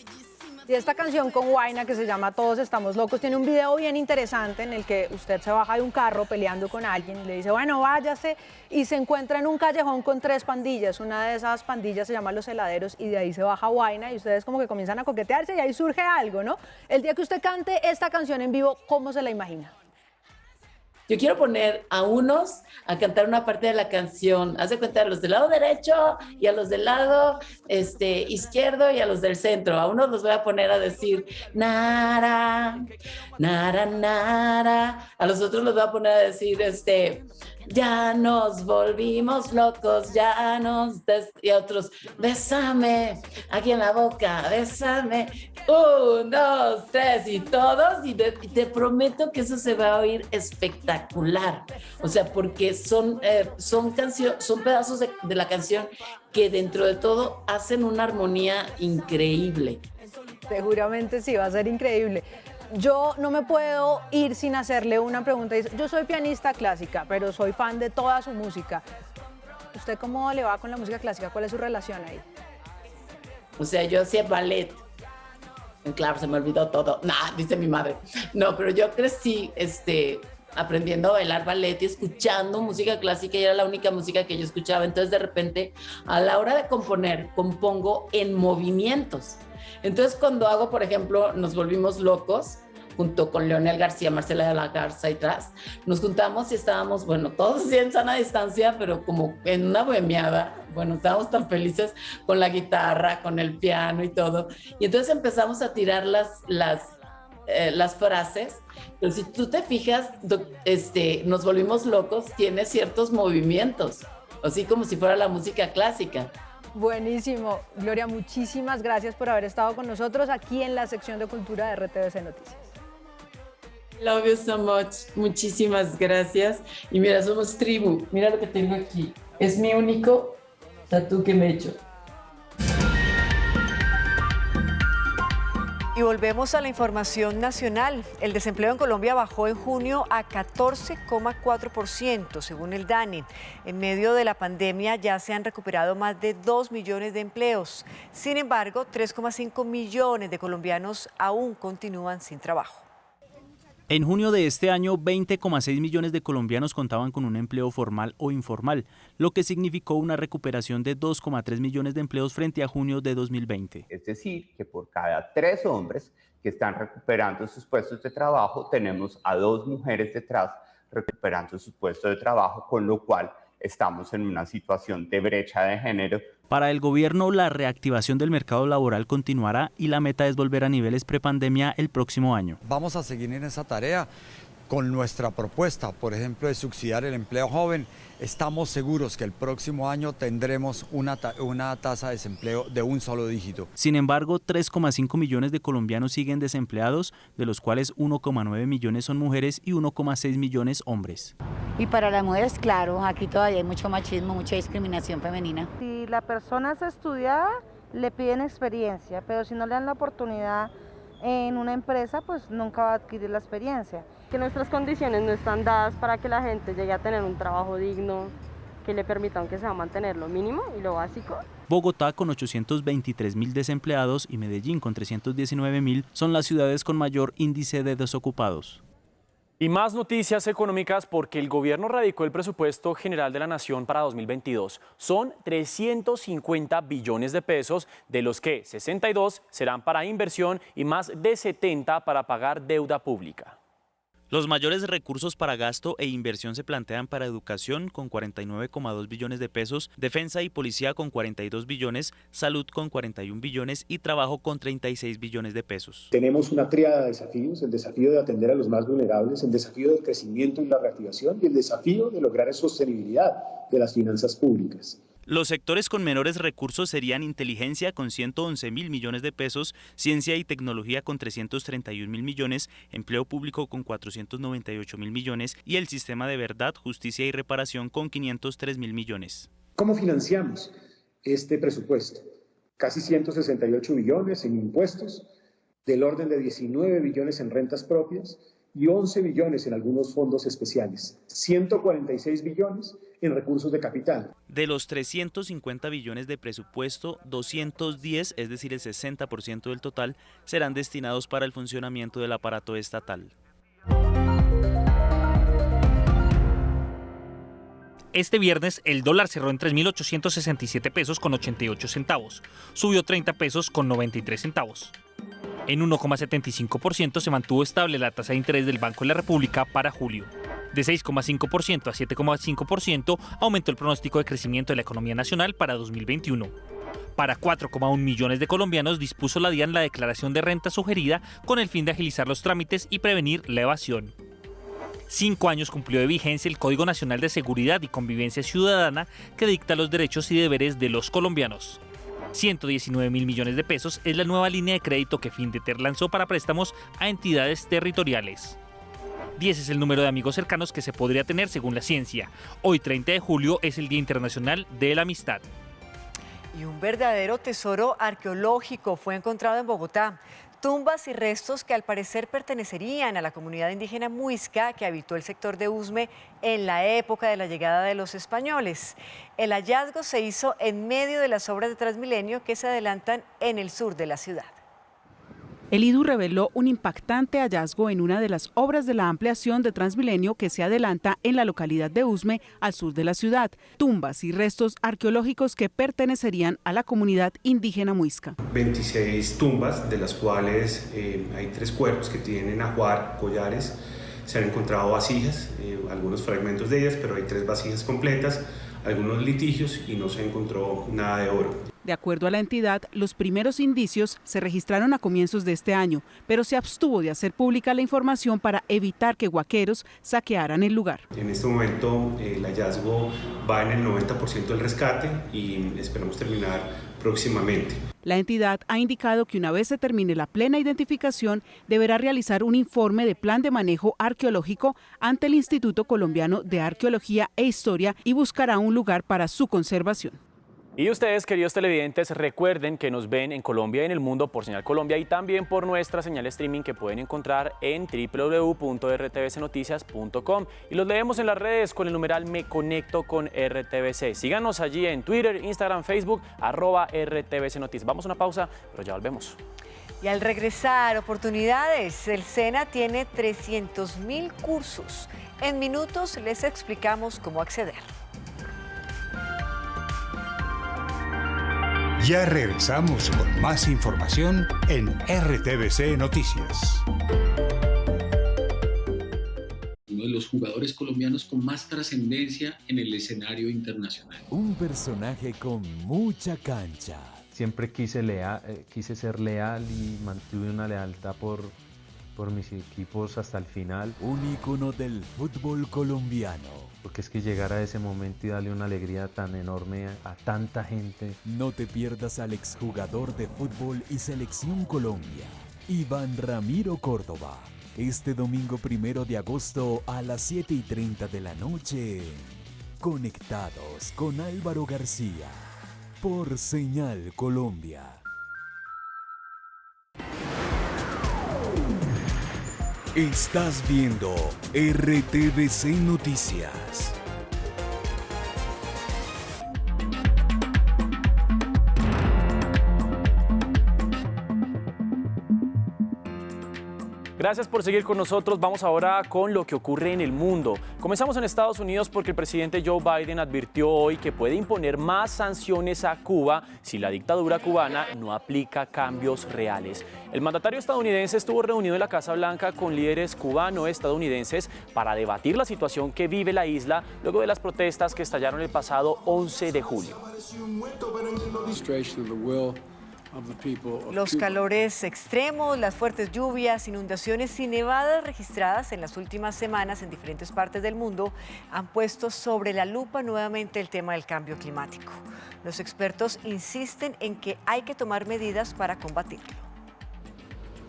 Y esta canción con Wayna, que se llama Todos Estamos Locos, tiene un video bien interesante en el que usted se baja de un carro peleando con alguien y le dice, bueno, váyase, y se encuentra en un callejón con 3 pandillas. Una de esas pandillas se llama Los Heladeros y de ahí se baja Wayna y ustedes como que comienzan a coquetearse y ahí surge algo, ¿no? El día que usted cante esta canción en vivo, ¿cómo se la imagina? Yo quiero poner a unos a cantar una parte de la canción. Haz de cuenta a los del lado derecho y a los del lado izquierdo y a los del centro. A unos los voy a poner a decir nara, nara, nara. A los otros los voy a poner a decir ya nos volvimos locos, y otros, bésame, aquí en la boca, bésame, 1, 2, 3, y todos, y te prometo que eso se va a oír espectacular, o sea, porque son pedazos de la canción que dentro de todo hacen una armonía increíble. Seguramente sí, va a ser increíble. Yo no me puedo ir sin hacerle una pregunta. Yo soy pianista clásica, pero soy fan de toda su música. ¿Usted cómo le va con la música clásica? ¿Cuál es su relación ahí? O sea, yo hacía ballet. Claro, se me olvidó todo. Dice mi madre. No, pero yo crecí aprendiendo a bailar ballet y escuchando música clásica, y era la única música que yo escuchaba. Entonces, de repente, a la hora de componer, compongo en movimientos. Entonces, cuando hago, por ejemplo, Nos volvimos locos, junto con Leonel García, Marcela de la Garza y tras, nos juntamos y estábamos, bueno, todos en sana distancia, pero como en una bohemiada. Bueno, estábamos tan felices con la guitarra, con el piano y todo. Y entonces empezamos a tirar las frases, pero si tú te fijas, Nos volvimos locos tiene ciertos movimientos, así como si fuera la música clásica. Buenísimo. Gloria, muchísimas gracias por haber estado con nosotros aquí en la sección de Cultura de RTVC Noticias. Love you so much. Muchísimas gracias. Y mira, somos tribu. Mira lo que tengo aquí. Es mi único tatú que me he hecho. Y volvemos a la información nacional. El desempleo en Colombia bajó en junio a 14,4%, según el DANE. En medio de la pandemia ya se han recuperado más de 2 millones de empleos. Sin embargo, 3,5 millones de colombianos aún continúan sin trabajo. En junio de este año, 20,6 millones de colombianos contaban con un empleo formal o informal, lo que significó una recuperación de 2,3 millones de empleos frente a junio de 2020. Es decir, que por cada 3 hombres que están recuperando sus puestos de trabajo, tenemos a 2 mujeres detrás recuperando sus puestos de trabajo, con lo cual estamos en una situación de brecha de género. Para el gobierno, la reactivación del mercado laboral continuará y la meta es volver a niveles prepandemia el próximo año. Vamos a seguir en esa tarea con nuestra propuesta, por ejemplo, de subsidiar el empleo joven. Estamos seguros que el próximo año tendremos una tasa de desempleo de un solo dígito. Sin embargo, 3,5 millones de colombianos siguen desempleados, de los cuales 1,9 millones son mujeres y 1,6 millones hombres. Y para las mujeres, claro, aquí todavía hay mucho machismo, mucha discriminación femenina. Si la persona es estudiada, le piden experiencia, pero si no le dan la oportunidad en una empresa, pues nunca va a adquirir la experiencia. Que nuestras condiciones no están dadas para que la gente llegue a tener un trabajo digno, que le permita aunque sea mantener lo mínimo y lo básico. Bogotá, con 823.000 desempleados, y Medellín, con 319.000, son las ciudades con mayor índice de desocupados. Y más noticias económicas, porque el gobierno radicó el presupuesto general de la Nación para 2022. Son 350 billones de pesos, de los que 62 serán para inversión y más de 70 para pagar deuda pública. Los mayores recursos para gasto e inversión se plantean para educación con 49,2 billones de pesos, defensa y policía con 42 billones, salud con 41 billones y trabajo con 36 billones de pesos. Tenemos una tríada de desafíos: el desafío de atender a los más vulnerables, el desafío del crecimiento y la reactivación y el desafío de lograr sostenibilidad de las finanzas públicas. Los sectores con menores recursos serían inteligencia con 111.000 millones de pesos, ciencia y tecnología con 331.000 millones, empleo público con 498.000 millones y el sistema de verdad, justicia y reparación con 503.000 millones. ¿Cómo financiamos este presupuesto? Casi 168 billones en impuestos, del orden de 19 billones en rentas propias y 11 billones en algunos fondos especiales, 146 billones en recursos de capital. De los 350 billones de presupuesto, 210, es decir, el 60% del total, serán destinados para el funcionamiento del aparato estatal. Este viernes el dólar cerró en 3.867 pesos con 88 centavos, subió 30 pesos con 93 centavos. En 1,75% se mantuvo estable la tasa de interés del Banco de la República para julio. De 6,5% a 7,5% aumentó el pronóstico de crecimiento de la economía nacional para 2021. Para 4,1 millones de colombianos dispuso la DIAN la declaración de renta sugerida con el fin de agilizar los trámites y prevenir la evasión. 5 años cumplió de vigencia el Código Nacional de Seguridad y Convivencia Ciudadana que dicta los derechos y deberes de los colombianos. 119.000 millones de pesos es la nueva línea de crédito que Findeter lanzó para préstamos a entidades territoriales. 10 es el número de amigos cercanos que se podría tener según la ciencia. Hoy, 30 de julio, es el Día Internacional de la Amistad. Y un verdadero tesoro arqueológico fue encontrado en Bogotá. Tumbas y restos que al parecer pertenecerían a la comunidad indígena muisca que habitó el sector de Usme en la época de la llegada de los españoles. El hallazgo se hizo en medio de las obras de Transmilenio que se adelantan en el sur de la ciudad. El IDU reveló un impactante hallazgo en una de las obras de la ampliación de Transmilenio que se adelanta en la localidad de Usme, al sur de la ciudad. Tumbas y restos arqueológicos que pertenecerían a la comunidad indígena muisca. 26 tumbas, de las cuales hay 3 cuerpos que tienen ajuar, collares. Se han encontrado vasijas, algunos fragmentos de ellas, pero hay 3 vasijas completas, algunos litigios y no se encontró nada de oro. De acuerdo a la entidad, los primeros indicios se registraron a comienzos de este año, pero se abstuvo de hacer pública la información para evitar que huaqueros saquearan el lugar. En este momento el hallazgo va en el 90% del rescate y esperamos terminar próximamente. La entidad ha indicado que una vez se termine la plena identificación, deberá realizar un informe de plan de manejo arqueológico ante el Instituto Colombiano de Arqueología e Historia y buscará un lugar para su conservación. Y ustedes, queridos televidentes, recuerden que nos ven en Colombia y en el mundo por Señal Colombia y también por nuestra señal streaming que pueden encontrar en www.rtvcnoticias.com. Y los leemos en las redes con el numeral Me Conecto con RTVC. Síganos allí en Twitter, Instagram, Facebook, @RTVCNoticias. Vamos a una pausa, pero ya volvemos. Y al regresar, oportunidades. El SENA tiene 300.000 cursos. En minutos les explicamos cómo acceder. Ya regresamos con más información en RTVC Noticias. Uno de los jugadores colombianos con más trascendencia en el escenario internacional. Un personaje con mucha cancha. Siempre quise ser leal y mantuve una lealtad por mis equipos hasta el final. Un ícono del fútbol colombiano. Porque es que llegar a ese momento y darle una alegría tan enorme a tanta gente. No te pierdas al exjugador de fútbol y Selección Colombia, Iván Ramiro Córdoba, este domingo 1 de agosto a las 7:30 de la noche. Conectados con Álvaro García por Señal Colombia. Estás viendo RTVC Noticias. Gracias por seguir con nosotros. Vamos ahora con lo que ocurre en el mundo. Comenzamos en Estados Unidos porque el presidente Joe Biden advirtió hoy que puede imponer más sanciones a Cuba si la dictadura cubana no aplica cambios reales. El mandatario estadounidense estuvo reunido en la Casa Blanca con líderes cubano-estadounidenses para debatir la situación que vive la isla luego de las protestas que estallaron el pasado 11 de julio. Los calores extremos, las fuertes lluvias, inundaciones y nevadas registradas en las últimas semanas en diferentes partes del mundo han puesto sobre la lupa nuevamente el tema del cambio climático. Los expertos insisten en que hay que tomar medidas para combatirlo.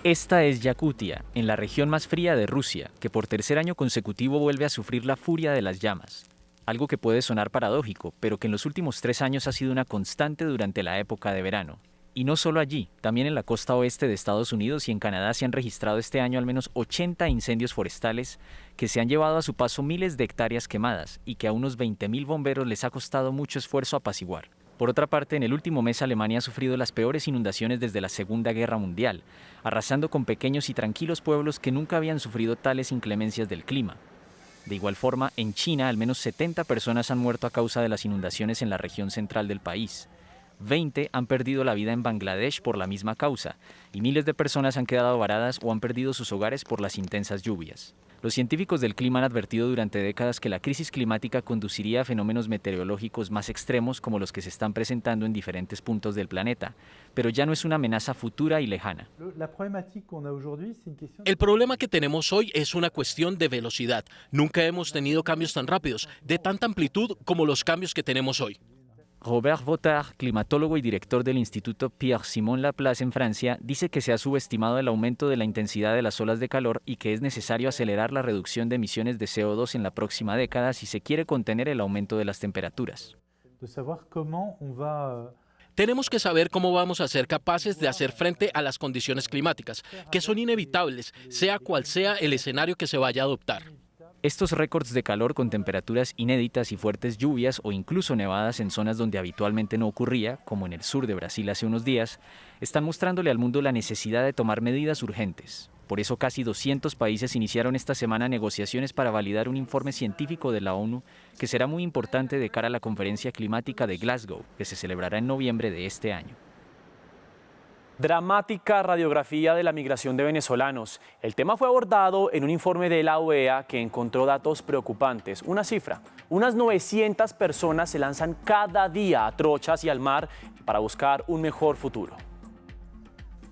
Esta es Yakutia, en la región más fría de Rusia, que por tercer año consecutivo vuelve a sufrir la furia de las llamas. Algo que puede sonar paradójico, pero que en los últimos 3 años ha sido una constante durante la época de verano. Y no solo allí, también en la costa oeste de Estados Unidos y en Canadá se han registrado este año al menos 80 incendios forestales que se han llevado a su paso miles de hectáreas quemadas y que a unos 20.000 bomberos les ha costado mucho esfuerzo apaciguar. Por otra parte, en el último mes Alemania ha sufrido las peores inundaciones desde la Segunda Guerra Mundial, arrasando con pequeños y tranquilos pueblos que nunca habían sufrido tales inclemencias del clima. De igual forma, en China al menos 70 personas han muerto a causa de las inundaciones en la región central del país. 20 han perdido la vida en Bangladesh por la misma causa, y miles de personas han quedado varadas o han perdido sus hogares por las intensas lluvias. Los científicos del clima han advertido durante décadas que la crisis climática conduciría a fenómenos meteorológicos más extremos como los que se están presentando en diferentes puntos del planeta, pero ya no es una amenaza futura y lejana. El problema que tenemos hoy es una cuestión de velocidad. Nunca hemos tenido cambios tan rápidos, de tanta amplitud como los cambios que tenemos hoy. Robert Votard, climatólogo y director del Instituto Pierre-Simon Laplace en Francia, dice que se ha subestimado el aumento de la intensidad de las olas de calor y que es necesario acelerar la reducción de emisiones de CO2 en la próxima década si se quiere contener el aumento de las temperaturas. Tenemos que saber cómo vamos a ser capaces de hacer frente a las condiciones climáticas, que son inevitables, sea cual sea el escenario que se vaya a adoptar. Estos récords de calor con temperaturas inéditas y fuertes lluvias o incluso nevadas en zonas donde habitualmente no ocurría, como en el sur de Brasil hace unos días, están mostrándole al mundo la necesidad de tomar medidas urgentes. Por eso casi 200 países iniciaron esta semana negociaciones para validar un informe científico de la ONU que será muy importante de cara a la conferencia climática de Glasgow, que se celebrará en noviembre de este año. Dramática radiografía de la migración de venezolanos. El tema fue abordado en un informe de la OEA que encontró datos preocupantes. Una cifra, unas 900 personas se lanzan cada día a trochas y al mar para buscar un mejor futuro.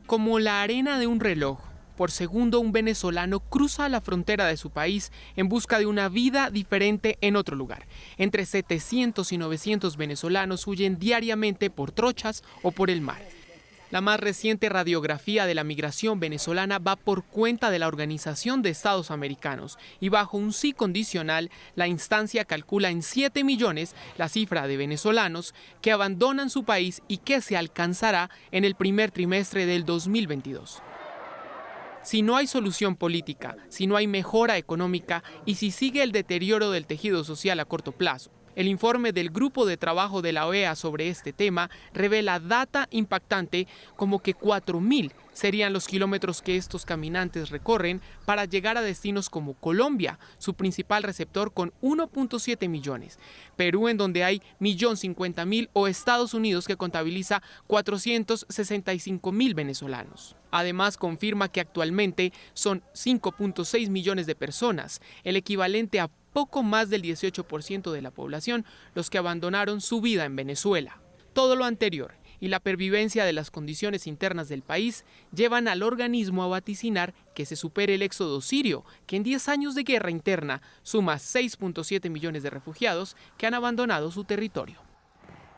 Como la arena de un reloj, por segundo un venezolano cruza la frontera de su país en busca de una vida diferente en otro lugar. Entre 700 y 900 venezolanos huyen diariamente por trochas o por el mar. La más reciente radiografía de la migración venezolana va por cuenta de la Organización de Estados Americanos y bajo un sí condicional, la instancia calcula en 7 millones la cifra de venezolanos que abandonan su país y que se alcanzará en el primer trimestre del 2022. Si no hay solución política, si no hay mejora económica y si sigue el deterioro del tejido social a corto plazo, el informe del Grupo de Trabajo de la OEA sobre este tema revela data impactante como que 4.000 serían los kilómetros que estos caminantes recorren para llegar a destinos como Colombia, su principal receptor con 1.7 millones, Perú en donde hay 1.050.000 o Estados Unidos que contabiliza 465.000 venezolanos. Además confirma que actualmente son 5.6 millones de personas, el equivalente a poco más del 18% de la población, los que abandonaron su vida en Venezuela. Todo lo anterior y la pervivencia de las condiciones internas del país llevan al organismo a vaticinar que se supere el éxodo sirio, que en 10 años de guerra interna suma 6.7 millones de refugiados que han abandonado su territorio.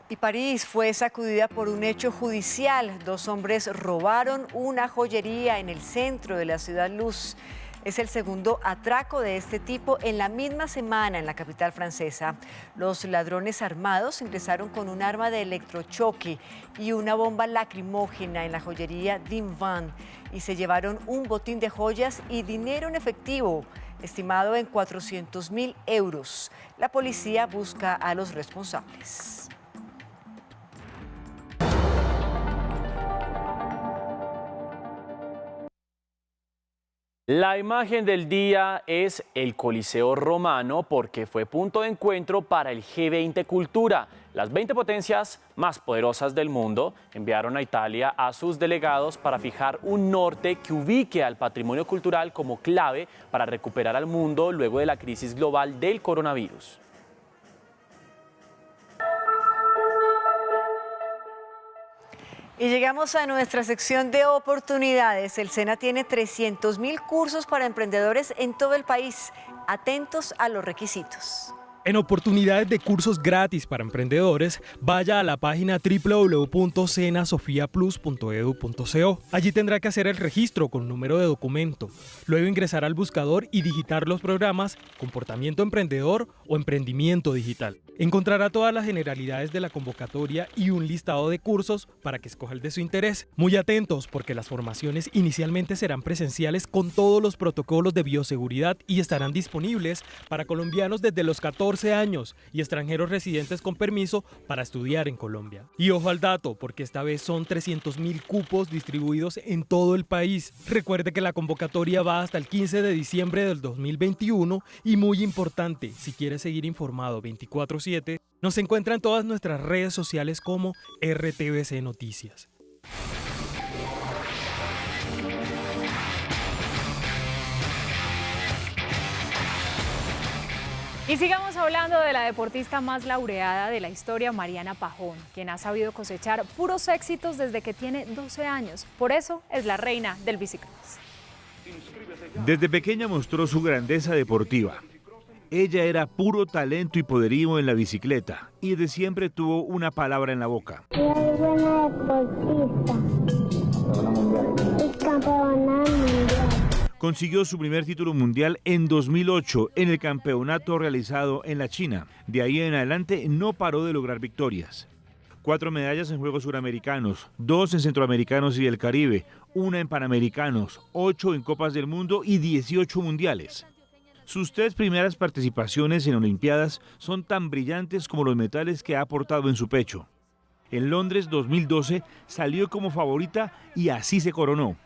Y París fue sacudida por un hecho judicial. 2 hombres robaron una joyería en el centro de la ciudad Luz. Es el segundo atraco de este tipo en la misma semana en la capital francesa. Los ladrones armados ingresaron con un arma de electrochoque y una bomba lacrimógena en la joyería Dimvan y se llevaron un botín de joyas y dinero en efectivo, estimado en 400.000 euros. La policía busca a los responsables. La imagen del día es el Coliseo Romano porque fue punto de encuentro para el G20 Cultura. Las 20 potencias más poderosas del mundo enviaron a Italia a sus delegados para fijar un norte que ubique al patrimonio cultural como clave para recuperar al mundo luego de la crisis global del coronavirus. Y llegamos a nuestra sección de oportunidades. El SENA tiene 300.000 cursos para emprendedores en todo el país. Atentos a los requisitos. En oportunidades de cursos gratis para emprendedores, vaya a la página www.senasofiaplus.edu.co. Allí tendrá que hacer el registro con número de documento. Luego ingresar al buscador y digitar los programas Comportamiento Emprendedor o Emprendimiento Digital. Encontrará todas las generalidades de la convocatoria y un listado de cursos para que escoja el de su interés. Muy atentos porque las formaciones inicialmente serán presenciales con todos los protocolos de bioseguridad y estarán disponibles para colombianos desde los 14 años y extranjeros residentes con permiso para estudiar en Colombia. Y ojo al dato, porque esta vez son 300.000 cupos distribuidos en todo el país. Recuerde que la convocatoria va hasta el 15 de diciembre del 2021 y muy importante, si quiere seguir informado 24/7, Nos encuentran en todas nuestras redes sociales como RTVC Noticias. Y sigamos hablando de la deportista más laureada de la historia, Mariana Pajón, quien ha sabido cosechar puros éxitos desde que tiene 12 años. Por eso es la reina del bicicross. Desde pequeña mostró su grandeza deportiva. Ella era puro talento y poderío en la bicicleta y de siempre tuvo una palabra en la boca. Yo soy buena deportista y campeona mundial. Consiguió su primer título mundial en 2008 en el campeonato realizado en la China. De ahí en adelante no paró de lograr victorias. 4 medallas en Juegos Suramericanos, 2 en Centroamericanos y del Caribe, 1 en Panamericanos, 8 en Copas del Mundo y 18 mundiales. Sus 3 primeras participaciones en Olimpiadas son tan brillantes como los metales que ha portado en su pecho. En Londres 2012 salió como favorita y así se coronó.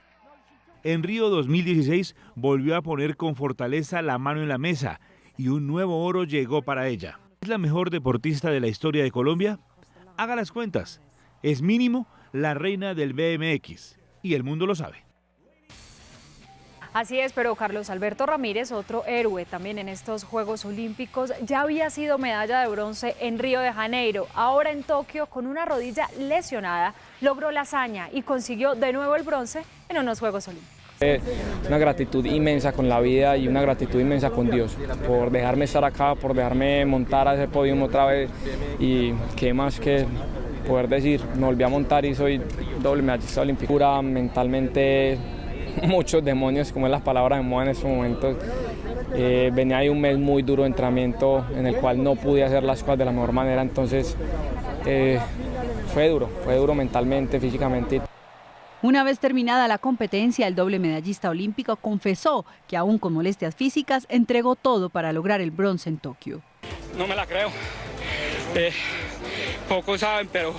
En Río 2016 volvió a poner con fortaleza la mano en la mesa y un nuevo oro llegó para ella. ¿Es la mejor deportista de la historia de Colombia? Haga las cuentas. Es mínimo la reina del BMX y el mundo lo sabe. Así es, pero Carlos Alberto Ramírez, otro héroe también en estos Juegos Olímpicos, ya había sido medalla de bronce en Río de Janeiro. Ahora en Tokio, con una rodilla lesionada, logró la hazaña y consiguió de nuevo el bronce en unos Juegos Olímpicos. Una gratitud inmensa con la vida y una gratitud inmensa con Dios por dejarme estar acá, por dejarme montar a ese podio otra vez y qué más que poder decir, me volví a montar y soy doble medallista olímpico. Pura mentalmente muchos demonios, como es las palabras de moda en estos momentos. Venía de un mes muy duro de entrenamiento en el cual no pude hacer las cosas de la mejor manera, entonces fue duro mentalmente, físicamente. Una vez terminada la competencia, el doble medallista olímpico confesó que aún con molestias físicas entregó todo para lograr el bronce en Tokio. No me la creo. Pocos saben, pero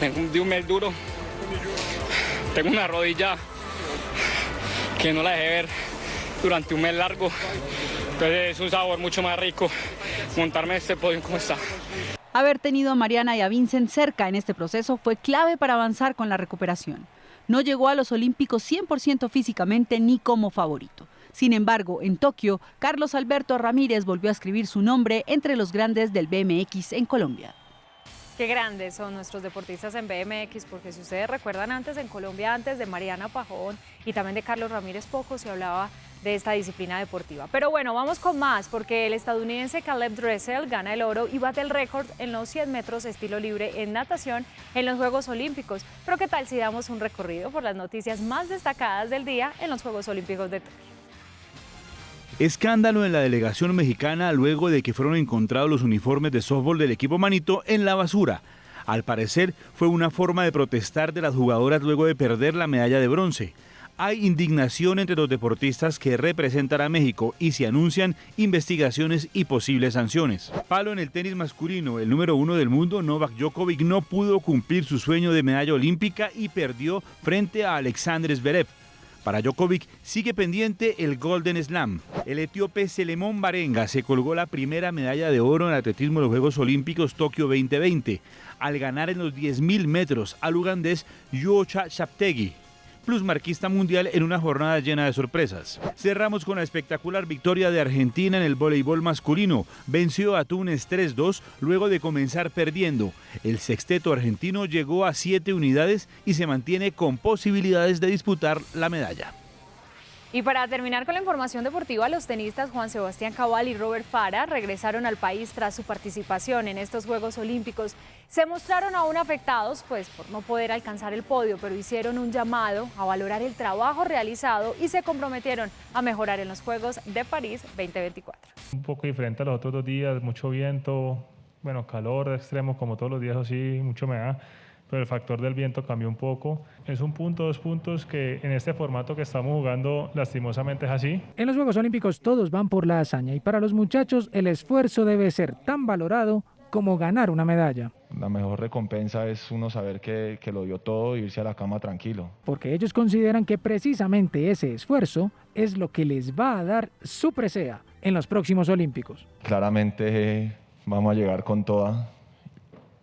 vengo de un mes duro. Tengo una rodilla que no la dejé ver durante un mes largo. Entonces es un sabor mucho más rico montarme en este podio como está. Haber tenido a Mariana y a Vincent cerca en este proceso fue clave para avanzar con la recuperación. No llegó a los Olímpicos 100% físicamente ni como favorito. Sin embargo, en Tokio, Carlos Alberto Ramírez volvió a escribir su nombre entre los grandes del BMX en Colombia. Qué grandes son nuestros deportistas en BMX, porque si ustedes recuerdan antes en Colombia, antes de Mariana Pajón y también de Carlos Ramírez, poco se hablaba de esta disciplina deportiva. Pero bueno, vamos con más, porque el estadounidense Caleb Dressel gana el oro y bate el récord en los 100 metros estilo libre en natación en los Juegos Olímpicos. Pero ¿qué tal si damos un recorrido por las noticias más destacadas del día en los Juegos Olímpicos de Tokio? Escándalo en la delegación mexicana luego de que fueron encontrados los uniformes de softball del equipo Manito en la basura. Al parecer fue una forma de protestar de las jugadoras luego de perder la medalla de bronce. Hay indignación entre los deportistas que representan a México y se anuncian investigaciones y posibles sanciones. Palo en el tenis masculino, el número 1 del mundo, Novak Djokovic, no pudo cumplir su sueño de medalla olímpica y perdió frente a Alexander Zverev. Para Djokovic sigue pendiente el Golden Slam. El etíope Selemón Barenga se colgó la primera medalla de oro en atletismo de los Juegos Olímpicos Tokio 2020, al ganar en los 10.000 metros al ugandés Yocha Cheptegei, plusmarquista mundial en una jornada llena de sorpresas. Cerramos con la espectacular victoria de Argentina en el voleibol masculino. Venció a Túnez 3-2 luego de comenzar perdiendo. El sexteto argentino llegó a 7 unidades y se mantiene con posibilidades de disputar la medalla. Y para terminar con la información deportiva, los tenistas Juan Sebastián Cabal y Robert Farah regresaron al país tras su participación en estos Juegos Olímpicos. Se mostraron aún afectados pues por no poder alcanzar el podio, pero hicieron un llamado a valorar el trabajo realizado y se comprometieron a mejorar en los Juegos de París 2024. Un poco diferente a los otros 2 días, mucho viento, bueno, calor extremo como todos los días, así, mucha humedad. Pero el factor del viento cambió un poco. Es un punto, 2 puntos que en este formato que estamos jugando lastimosamente es así. En los Juegos Olímpicos todos van por la hazaña y para los muchachos el esfuerzo debe ser tan valorado como ganar una medalla. La mejor recompensa es uno saber que lo dio todo e irse a la cama tranquilo. Porque ellos consideran que precisamente ese esfuerzo es lo que les va a dar su presea en los próximos Olímpicos. Claramente vamos a llegar con toda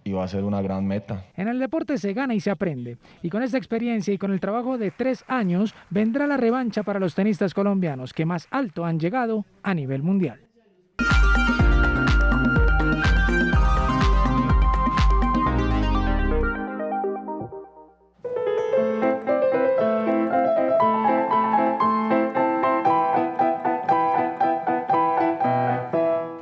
y va a ser una gran meta. En el deporte se gana y se aprende. Y con esta experiencia y con el trabajo de 3 años, vendrá la revancha para los tenistas colombianos que más alto han llegado a nivel mundial.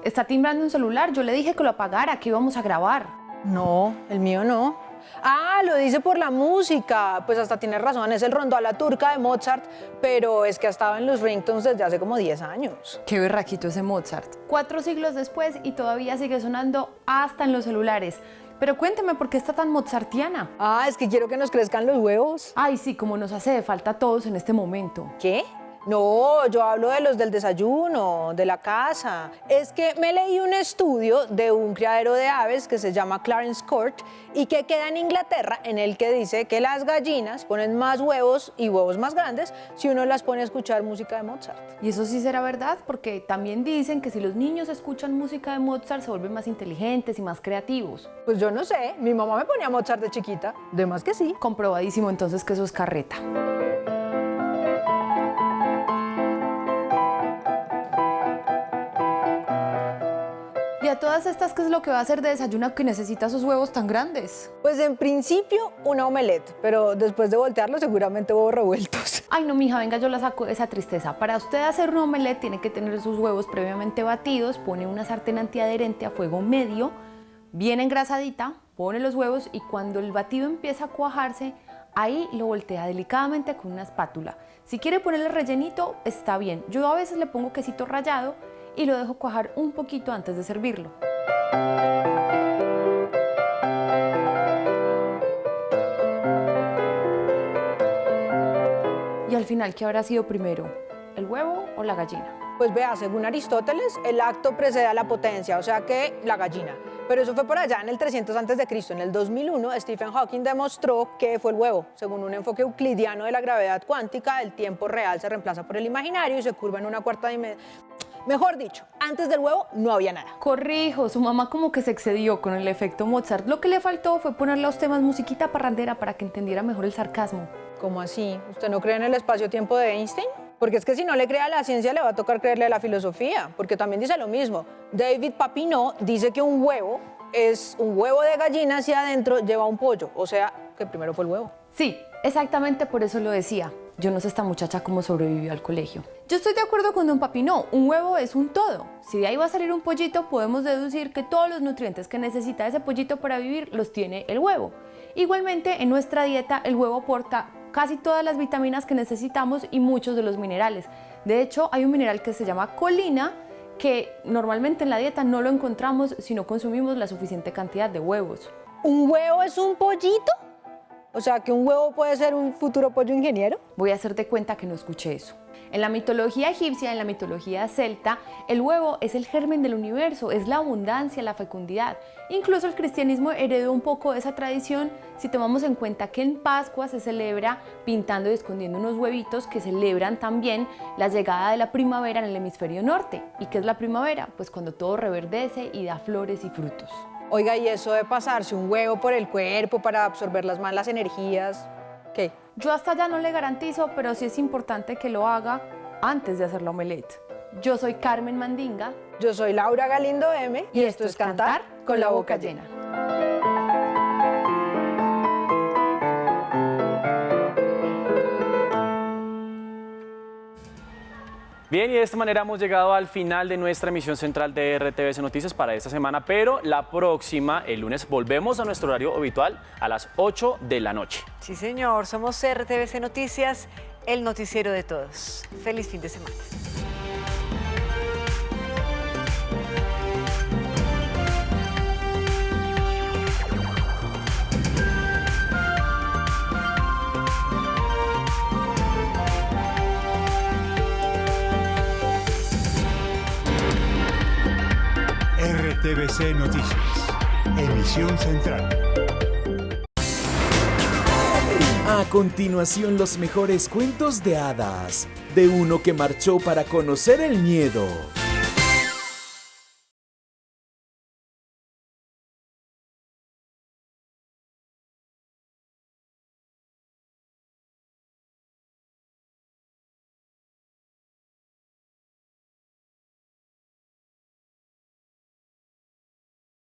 Está timbrando un celular, yo le dije que lo apagara, que íbamos a grabar. No, el mío no. Ah, lo dice por la música. Pues hasta tienes razón, es el Rondó a la Turca de Mozart, pero es que ha estado en los ringtones desde hace como 10 años. Qué berraquito ese Mozart. 4 siglos después y todavía sigue sonando hasta en los celulares. Pero cuénteme, ¿por qué está tan mozartiana? Ah, es que quiero que nos crezcan los huevos. Ay, sí, como nos hace de falta a todos en este momento. ¿Qué? No, yo hablo de los del desayuno, de la casa. Es que me leí un estudio de un criadero de aves que se llama Clarence Court y que queda en Inglaterra, en el que dice que las gallinas ponen más huevos y huevos más grandes si uno las pone a escuchar música de Mozart. Y eso sí será verdad, porque también dicen que si los niños escuchan música de Mozart se vuelven más inteligentes y más creativos. Pues yo no sé, mi mamá me ponía Mozart de chiquita, de más que sí. Comprobadísimo entonces que eso es carreta. ¿Y a todas estas qué es lo que va a hacer de desayuno que necesita esos huevos tan grandes? Pues en principio una omelette, pero después de voltearlo seguramente huevos revueltos. Ay no, mija, venga, yo la saco de esa tristeza. Para usted hacer una omelette tiene que tener sus huevos previamente batidos, pone una sartén antiadherente a fuego medio, bien engrasadita, pone los huevos y cuando el batido empieza a cuajarse, ahí lo voltea delicadamente con una espátula. Si quiere ponerle rellenito, está bien. Yo a veces le pongo quesito rallado y lo dejo cuajar un poquito antes de servirlo. Y al final, ¿qué habrá sido primero? ¿El huevo o la gallina? Pues vea, según Aristóteles, el acto precede a la potencia, o sea que la gallina. Pero eso fue por allá en el 300 a.C. En el 2001, Stephen Hawking demostró que fue el huevo. Según un enfoque euclidiano de la gravedad cuántica, el tiempo real se reemplaza por el imaginario y se curva en una cuarta dimensión. Mejor dicho, antes del huevo no había nada. Corrijo, su mamá como que se excedió con el efecto Mozart. Lo que le faltó fue ponerle a usted más musiquita parrandera para que entendiera mejor el sarcasmo. ¿Cómo así? ¿Usted no cree en el espacio-tiempo de Einstein? Porque es que si no le cree a la ciencia le va a tocar creerle a la filosofía, porque también dice lo mismo. David Papineau dice que un huevo es un huevo de gallina hacia adentro lleva un pollo, o sea que primero fue el huevo. Sí, exactamente por eso lo decía. Yo no sé esta muchacha cómo sobrevivió al colegio. Yo estoy de acuerdo con don Papineau, un huevo es un todo. Si de ahí va a salir un pollito, podemos deducir que todos los nutrientes que necesita ese pollito para vivir los tiene el huevo. Igualmente, en nuestra dieta, el huevo aporta casi todas las vitaminas que necesitamos y muchos de los minerales. De hecho, hay un mineral que se llama colina, que normalmente en la dieta no lo encontramos si no consumimos la suficiente cantidad de huevos. ¿Un huevo es un pollito? O sea, ¿que un huevo puede ser un futuro pollo ingeniero? Voy a hacer de cuenta que no escuché eso. En la mitología egipcia, en la mitología celta, el huevo es el germen del universo, es la abundancia, la fecundidad. Incluso el cristianismo heredó un poco de esa tradición si tomamos en cuenta que en Pascua se celebra pintando y escondiendo unos huevitos que celebran también la llegada de la primavera en el hemisferio norte. ¿Y qué es la primavera? Pues cuando todo reverdece y da flores y frutos. Oiga, ¿y eso de pasarse un huevo por el cuerpo para absorber las malas energías? ¿Qué? Yo hasta allá no le garantizo, pero sí es importante que lo haga antes de hacer la omelette. Yo soy Carmen Mandinga. Yo soy Laura Galindo M. Y esto es Cantar con la boca llena. Bien, y de esta manera hemos llegado al final de nuestra emisión central de RTVC Noticias para esta semana, pero la próxima, el lunes, volvemos a nuestro horario habitual a las 8 de la noche. Sí, señor, somos RTVC Noticias, el noticiero de todos. Feliz fin de semana. RTVC Noticias, emisión central. A continuación, los mejores cuentos de hadas, de uno que marchó para conocer el miedo